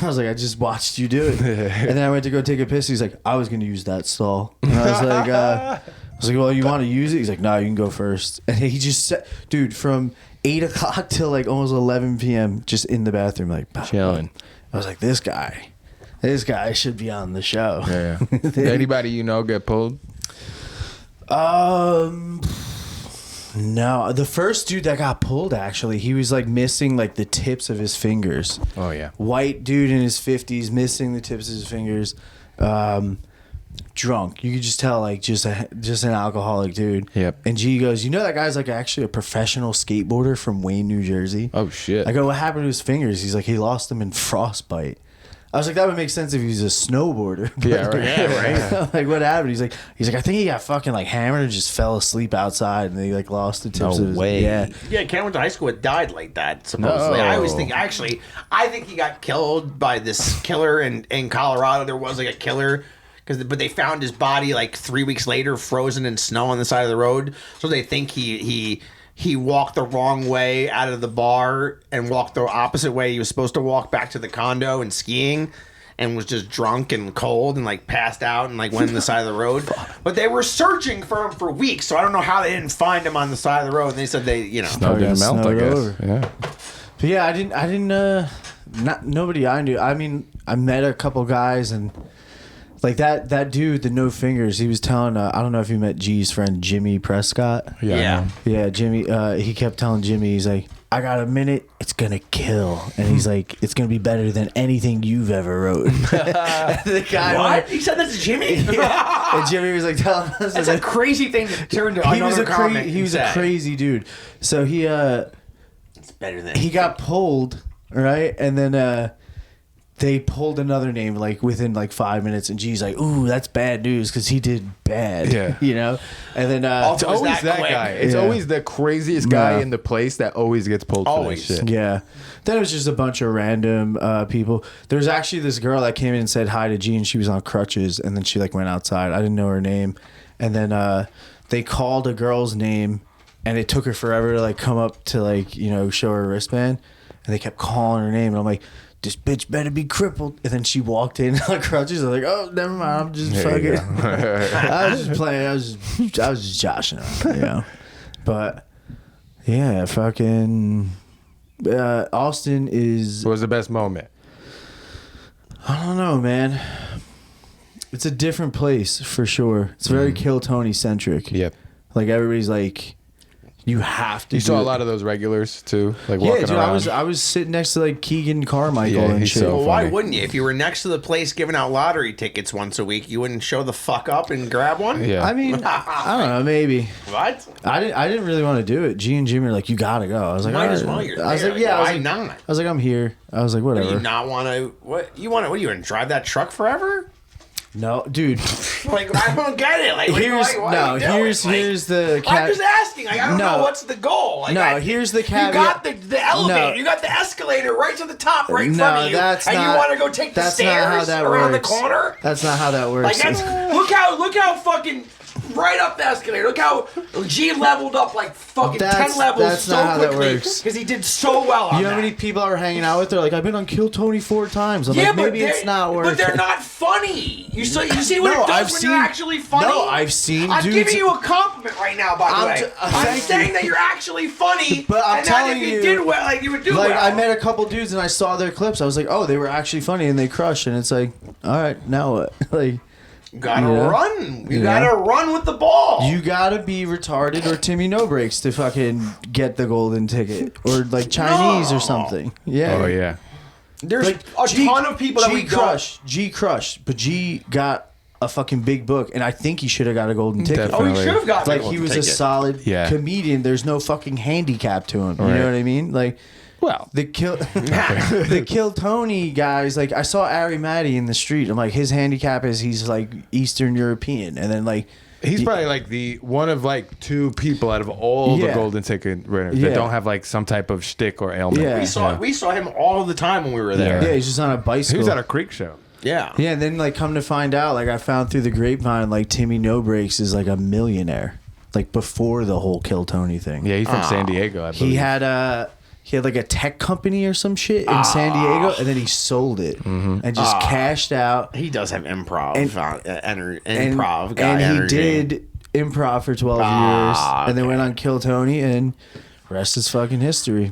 I was like, I just watched you do it. And then I went to go take a piss. He's like, I was gonna use that stall. And I was like, well, you want to use it? He's like, no, you can go first. And he just said, dude, from 8 o'clock till like almost 11 p.m. just in the bathroom, like Chilling. I was like, this guy should be on the show. Yeah. Did anybody you know get pulled? No, the first dude that got pulled, actually, he was like missing like the tips of his fingers. Oh yeah. White dude in his 50s, missing the tips of his fingers. Drunk. You could just tell, like, just an alcoholic dude. Yep. And G goes, you know that guy's like actually a professional skateboarder from Wayne, New Jersey? Oh shit. I go, what happened to his fingers? He's like, he lost them in frostbite. I was like, that would make sense if he was a snowboarder. Yeah, right. Yeah, right. Like, what happened? He's like, I think he got fucking like hammered and just fell asleep outside, and he like lost the tips No of his. way. Yeah. Yeah, Ken went to high school. It died like that. Supposedly, No. I always think. Actually, I think he got killed by this killer in Colorado. There was like a killer. But they found his body like 3 weeks later, frozen in snow on the side of the road. So they think he walked the wrong way out of the bar and walked the opposite way he was supposed to walk back to the condo and skiing, and was just drunk and cold and like passed out and like went on the side of the road. But they were searching for him for weeks, so I don't know how they didn't find him on the side of the road. And they said they, you know, Snow didn't got melt, I snowed guess. over. Yeah. But yeah, I didn't. Not nobody I knew. I mean, I met a couple guys and. Like that dude, the no fingers, he was telling, I don't know if you met G's friend, Jimmy Prescott. Yeah. I Yeah. know. Yeah, Jimmy, he kept telling Jimmy, he's like, I got a minute, it's going to kill. And he's like, it's going to be better than anything you've ever wrote. The guy what? He said this to Jimmy? And Jimmy was like telling us. That's a crazy thing to turn to. He was a a crazy dude. So It's better than he got pulled, right? And then they pulled another name like within like 5 minutes, and G's like, "Ooh, that's bad news because he did bad." Yeah. You know. And then It's Also, was always that that quick? guy. It's Yeah. always the craziest guy Yeah. in the place that always gets pulled Always. for that shit. yeah. Then it was just a bunch of random people. There was actually this girl that came in and said hi to G, and she was on crutches, and then she like went outside. I didn't know her name, and then they called a girl's name, and it took her forever to like come up to like, you know, show her wristband, and they kept calling her name, and I'm like, this bitch better be crippled. And then she walked in on crutches. I was like, oh, never mind. I'm just There you fucking. go. I was just playing. I was just joshing around, you know. But yeah, fucking Austin is. What was the best moment? I don't know, man. It's a different place for sure. It's very Kill Tony centric. Yep. Like everybody's like, you have to. You do saw a it. lot of those regulars too, like Yeah, walking dude. around. I was sitting next to like Keegan Carmichael Yeah, and he's shit. so Well, why funny. wouldn't you? If you were next to the place giving out lottery tickets once a week, you wouldn't show the fuck up and grab one? Yeah. I mean, I don't know, maybe. What? I didn't really want to do it. G and Jimmy were like, you gotta go. I was like, Might all as right. well, you're I was there. like, yeah. I was Why like, not? I was like, I'm here. I was like, Do whatever. you not want to? What you want? What are you going to drive that truck forever? No, dude. Like I don't get it. Like what Here's what are you doing? here's Like, here's the I'm cat. just asking. Like I don't No. know what's the goal. Like, No, here's the You caveat. got the elevator. No. You got the escalator right to the top, right in No, front of you, that's and not. you want to go take the That's not how stairs that around works. the corner. That's not how that works. Like that's look how fucking right up the escalator. Look how G leveled up like fucking 10 levels that's so not how that quickly works. because he did so well on You know how that. many people are hanging out with? They're like, I've been on Kill Tony 4 times. I'm like, maybe it's not worth it. But they're not funny. You see what No, it does I've when seen- you're actually funny? No, I've seen I'm dudes- giving you a compliment right now, by the I'm way. t- I'm thank saying you. that you're actually funny. But I'm and telling that if you, you did well, like you would do Like, well. I met a couple dudes and I saw their clips. I was like, oh, they were actually funny and they crushed. And it's like, all right, now what? Like, You gotta Yeah. run. You Yeah. gotta run with the ball. you gotta be retarded or Timmy No Breaks to fucking get the golden ticket, or like Chinese No. or something. Yeah. Oh yeah. There's Like a ton of people that G we crushed. G crushed, but G got a fucking big book, and I think he should have got a golden ticket. Definitely. Oh, he should have got Like he was a solid Yeah. comedian. There's no fucking handicap to him. You Right. know what I mean? Like Well, the Kill Tony guys. Like I saw Ari Matty in the street. I'm like, his handicap is he's like Eastern European, and then like he's probably like the one of like 2 people out of all the Yeah. golden ticket winners Yeah. that don't have like some type of shtick or ailment. Yeah. We saw him all the time when we were there. yeah, he's just on a He bicycle. was at a creek show. Yeah. Yeah, and then like come to find out, like I found through the grapevine, like Timmy No Breaks is like a millionaire, like before the whole Kill Tony thing. Yeah, he's from San Diego, I believe. He had like a tech company or some shit in San Diego, and then he sold it and just cashed out. He does have improv, And- improv guy and energy. he did improv for 12 years, and then went on Kill Tony, and rest is fucking history.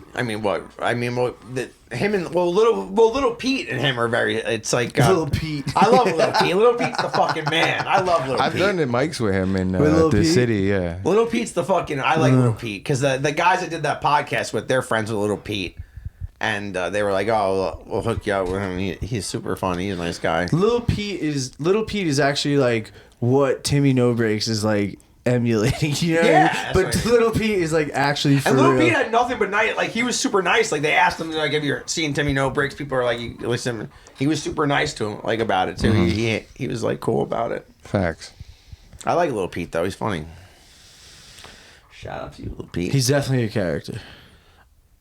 Little Pete and him are very. It's like Little Pete. I love Little Pete. Little Pete's the fucking man. I love Little I've Pete. done the mics with him in With Lil the Pete? city, yeah. Little Pete's the fucking. I like Little Pete because the guys I did that podcast with, they're friends with Little Pete, and they were like, "Oh, we'll hook you up with him. He's super funny. He's a nice guy." Little Pete is actually like what Timmy No Breaks is like emulating, you know? Yeah, what I mean? that's But what I mean. Little Pete is like actually for And Little real. Pete had nothing but nice. Like he was super nice. Like they asked him, like, if you're seeing Timmy No Breaks, people are like, listen. He was super nice to him, like about it too. He was like cool about it. Facts. I like Little Pete though. He's funny. Shout out to you, Little Pete. He's definitely a character.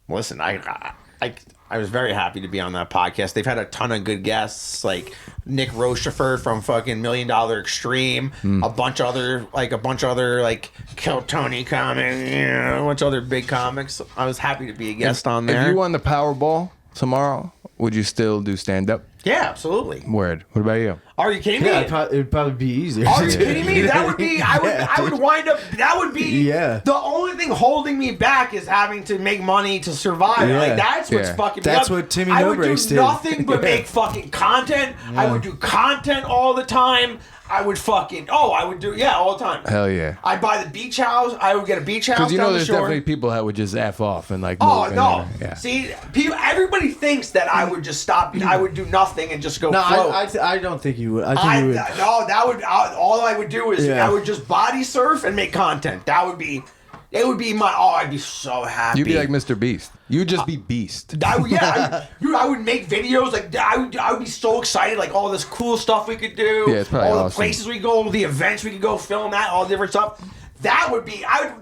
Listen, I was very happy to be on that podcast. They've had a ton of good guests, like Nick Rochefort from fucking $1 Million Extreme, a bunch of other like Kill Tony comics, a bunch of other big comics. I was happy to be a guest on there. If you won the Powerball tomorrow, would you still do stand up? Yeah, absolutely. Word. What about you? Are you kidding me? Yeah, it'd probably be easier. Are you kidding me? That would be. I would wind up. That would be. Yeah. The only thing holding me back is having to make money to survive. Yeah. Like that's what's Yeah. fucking. That's me up. what Timmy I No would Breaks do did. nothing but make fucking content. I would do content all the time. I would fucking. I would do all the time. Hell yeah. I'd buy the beach house. I would get a beach house Because you know down the there's shore. definitely people that would just F off and like Oh move no! and, yeah. See, everybody thinks that I would just stop. I would do nothing and just go No, float. I don't think you would. I think you would. All I would do is Yeah. I would just body surf and make content. That would be, it would be my. Oh, I'd be so happy. You'd be like Mr. Beast. You would just be Beast. I would make videos like I would be so excited, like all this cool stuff we could do. Yeah, it's probably all the awesome. places we go, all the events we could go film at, all the different stuff. That would be. I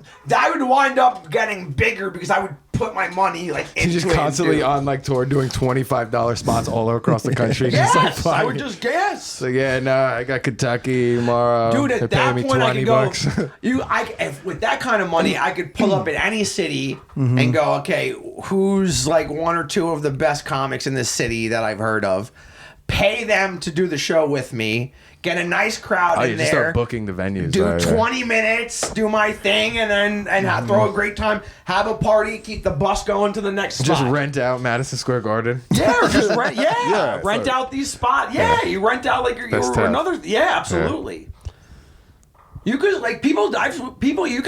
would wind up getting bigger because I would put my money like into He's just it, constantly dude. on like tour doing $25 spots all across the country. Yes, just like I flying. would just guess. So yeah, no, I got Kentucky tomorrow. Dude, They're at that paying me point, I could go. $20. With that kind of money, I could pull up at any city and go, okay, who's like one or two of the best comics in this city that I've heard of? Pay them to do the show with me. Get a nice crowd Oh, in you there. just start booking the venues. Do right, 20 minutes, do my thing, and then throw a great time. Have a party, keep the bus going to the next spot. Just rent out Madison Square Garden. Yeah, or just rent. Yeah, Yeah, rent fuck. out these spots. Yeah, you rent out like That's or tough. another. Yeah, absolutely. You could like people. You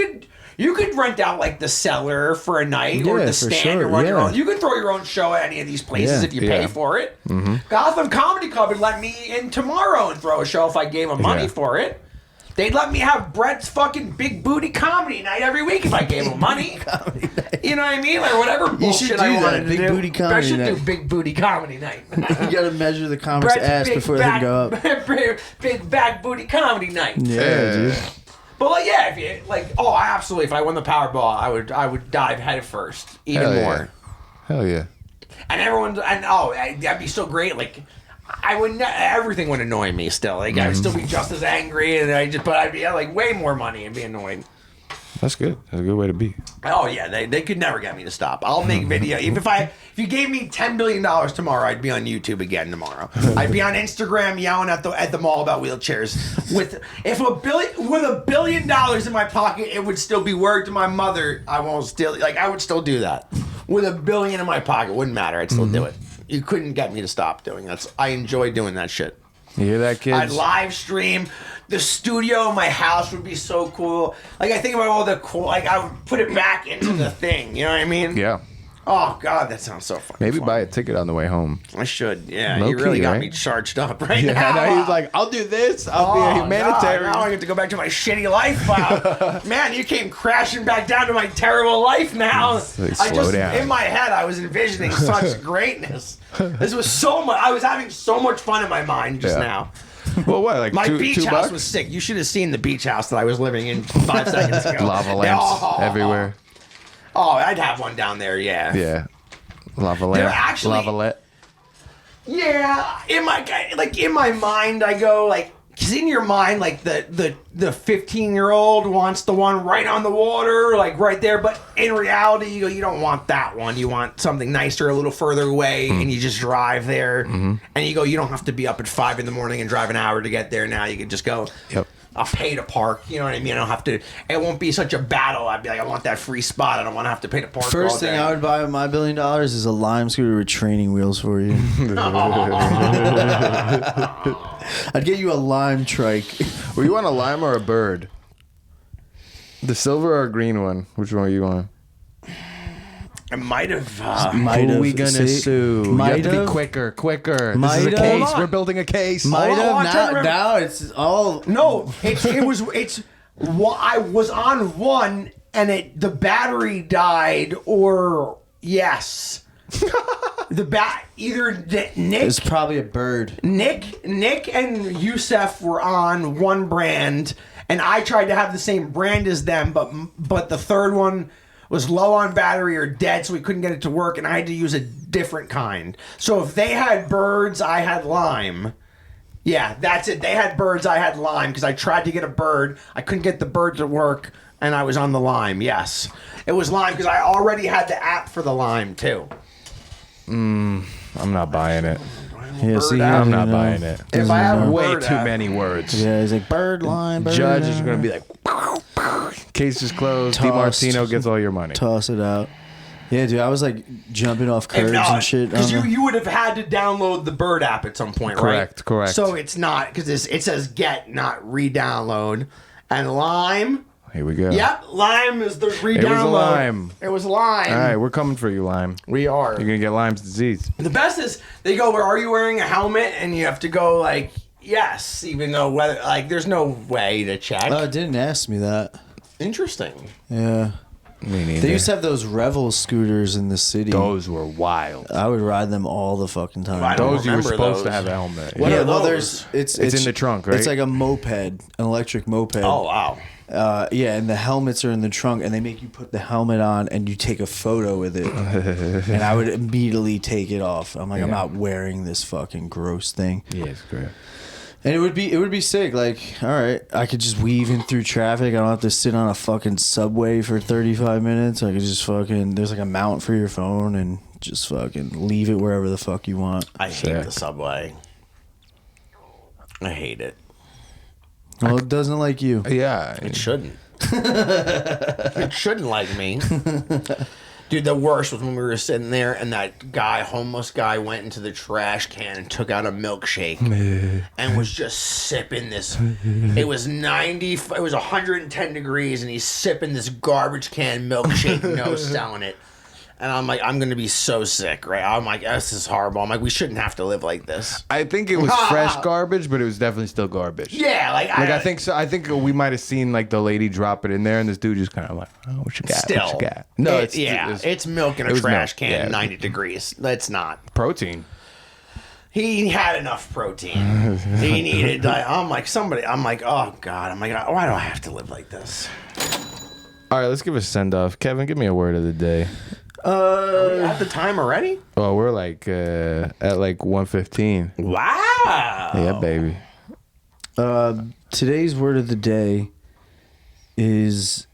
could rent out like the Cellar for a night or Yeah, the for Stand sure, and run your yeah. own. You could throw your own show at any of these places Yeah. if you pay Yeah. for it. Gotham Comedy Club would let me in tomorrow and throw a show if I gave them money Yeah. for it. They'd let me have Brett's fucking big booty comedy night every week if I gave them money. You know what I mean? Like whatever bullshit should I do that, wanted to big do. booty I comedy should night. do big booty comedy night. You gotta measure the comic's ass before they can go up. Big back booty comedy night. Yeah, dude. But like, yeah, if you like, I absolutely. If I won the Powerball, I would dive head first, even Hell yeah. more. Hell yeah. And that'd be so great. Like, everything would annoy me still. Like I would still be just as angry, and but I'd be like way more money and be annoyed. That's good. That's a good way to be. Oh yeah, they could never get me to stop. I'll make video. If you gave me $10 billion tomorrow, I'd be on YouTube again tomorrow. I'd be on Instagram yelling at the mall about wheelchairs. With $1 billion in my pocket, it would still be word to my mother. I would still do that. With $1 billion in my pocket, wouldn't matter. I'd still do it. You couldn't get me to stop doing that. I enjoy doing that shit. You hear that, kids? I'd live stream. The studio in my house would be so cool. Like, I think about all the cool... Like, I would put it back into the thing. You know what I mean? Yeah. Oh, God, that sounds so fun. Maybe buy a ticket on the way home. I should. Yeah, Low you really key, got right? me charged up right Yeah, now. I know. He's like, I'll do this. I'll be a humanitarian. God, now I get to go back to my shitty life. Wow. Man, you came crashing back down to my terrible life now. Slow down. In my head, I was envisioning such greatness. This was so much... I was having so much fun in my mind just now. Well, what? Like my $2 beach house bucks? was sick. You should have seen the beach house that I was living in 5 seconds ago. Lava lamps everywhere. Oh, I'd have one down there. Yeah. Yeah. Lava lamp. Actually, Lava lit. Yeah. In my mind, I go like, because in your mind, like the 15-year-old wants the one right on the water, like right there. But in reality, you go, you don't want that one. You want something nicer, a little further away, and you just drive there. And you go, you don't have to be up at 5 a.m. and drive an hour to get there. Now you can just go. Yep. I'll pay to park. You know what I mean? I don't have to. It won't be such a battle. I'd be like, I want that free spot. I don't want to have to pay to park. First thing I would buy with my $1 billion is a Lime scooter with training wheels for you. I'd get you a Lime trike. Well, you want a lime or a bird? The silver or green one? Which one are you on? I might have. Might Who are have. we gonna sue? You Might have to have. be quicker. Might This is a have. case. Hold on. We're building a case. Might Hold on, have. I'm trying to remember. Now it's all. No, I was on one and the battery died, or yes, either Nick. It's probably a bird. Nick and Youssef were on one brand, and I tried to have the same brand as them, but the third one was low on battery or dead, so we couldn't get it to work, and I had to use a different kind. So if they had birds, I had lime. Yeah, that's it. They had birds, I had lime, because I tried to get a bird. I couldn't get the bird to work, and I was on the lime, yes. It was lime, because I already had the app for the lime, too. I'm not buying it. Yeah, see, I'm not buying it. If I have a Way bird too app- many words. Yeah, he's like bird line. Bird Judge line. is going to be like, case is closed. Tossed. DiMartino gets all your money. Toss it out. Yeah, dude, I was like jumping off curbs and shit. Because on the- you would have had to download the Bird app at some point, right? Correct. So it's not, because it says get, not re-download. And Lime, Here we go. yep, Lime is the re-download. It was a Lime. It was Lime. All right, we're coming for you, Lime. We are. You're going to get Lyme's disease. The best is, they go, well, are you wearing a helmet? And you have to go like, yes, even though whether, like, there's no way to check. Oh, it didn't ask me that. Interesting. Yeah. Me neither. They used to have those Revel scooters in the city. Those were wild. I would ride them all the fucking time. I don't Those you were remember supposed those. to have a helmet. What yeah, are well, those? it's in the trunk, right? It's like a moped, an electric moped. Oh, wow. Yeah, and the helmets are in the trunk, and they make you put the helmet on, and you take a photo with it. And I would immediately take it off. I'm like, I'm not wearing this fucking gross thing. Yeah, it's great. And it would be sick. Like, all right, I could just weave in through traffic. I don't have to sit on a fucking subway for 35 minutes. I could just fucking, there's like a mount for your phone, and just fucking leave it wherever the fuck you want. I hate the subway. I hate it. Well, it doesn't like you. Yeah. It shouldn't. It shouldn't like me. Dude, the worst was when we were sitting there and that guy, homeless guy, went into the trash can and took out a milkshake and was just sipping this. It was 110 degrees and he's sipping this garbage can milkshake, no selling it. And I'm like, I'm going to be so sick, right? I'm like, this is horrible. I'm like, we shouldn't have to live like this. I think it was fresh garbage, but it was definitely still garbage. Yeah, like I think so. I think we might have seen like the lady drop it in there, and this dude just kind of like, "Oh, what you got? Still, What you got?" No, it's milk in it a was trash milk, can, yeah. 90 degrees. That's not. protein. He had enough protein. He needed. I'm like, oh God. I'm like, why do I have to live like this? All right, let's give a send off. Kevin, give me a word of the day. Are we at the time already? Oh, we're like at like 1:15. Wow. Yeah, baby. Today's word of the day is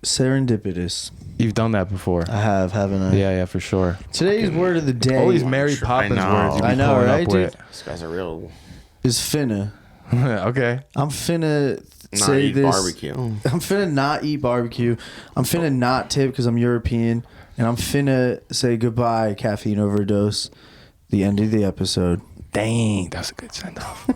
serendipitous. You've done that before. I have, haven't I? Yeah, for sure. Today's word of the day All these Mary sure, Poppins I know. words you be I know, pulling right, up with. This guy's a real is finna. Okay. I'm finna not say eat this. barbecue. I'm finna not eat barbecue. I'm finna not tip because I'm European. And I'm finna say goodbye, Caffeine Overdose. The end of the episode. Dang, that's a good send off.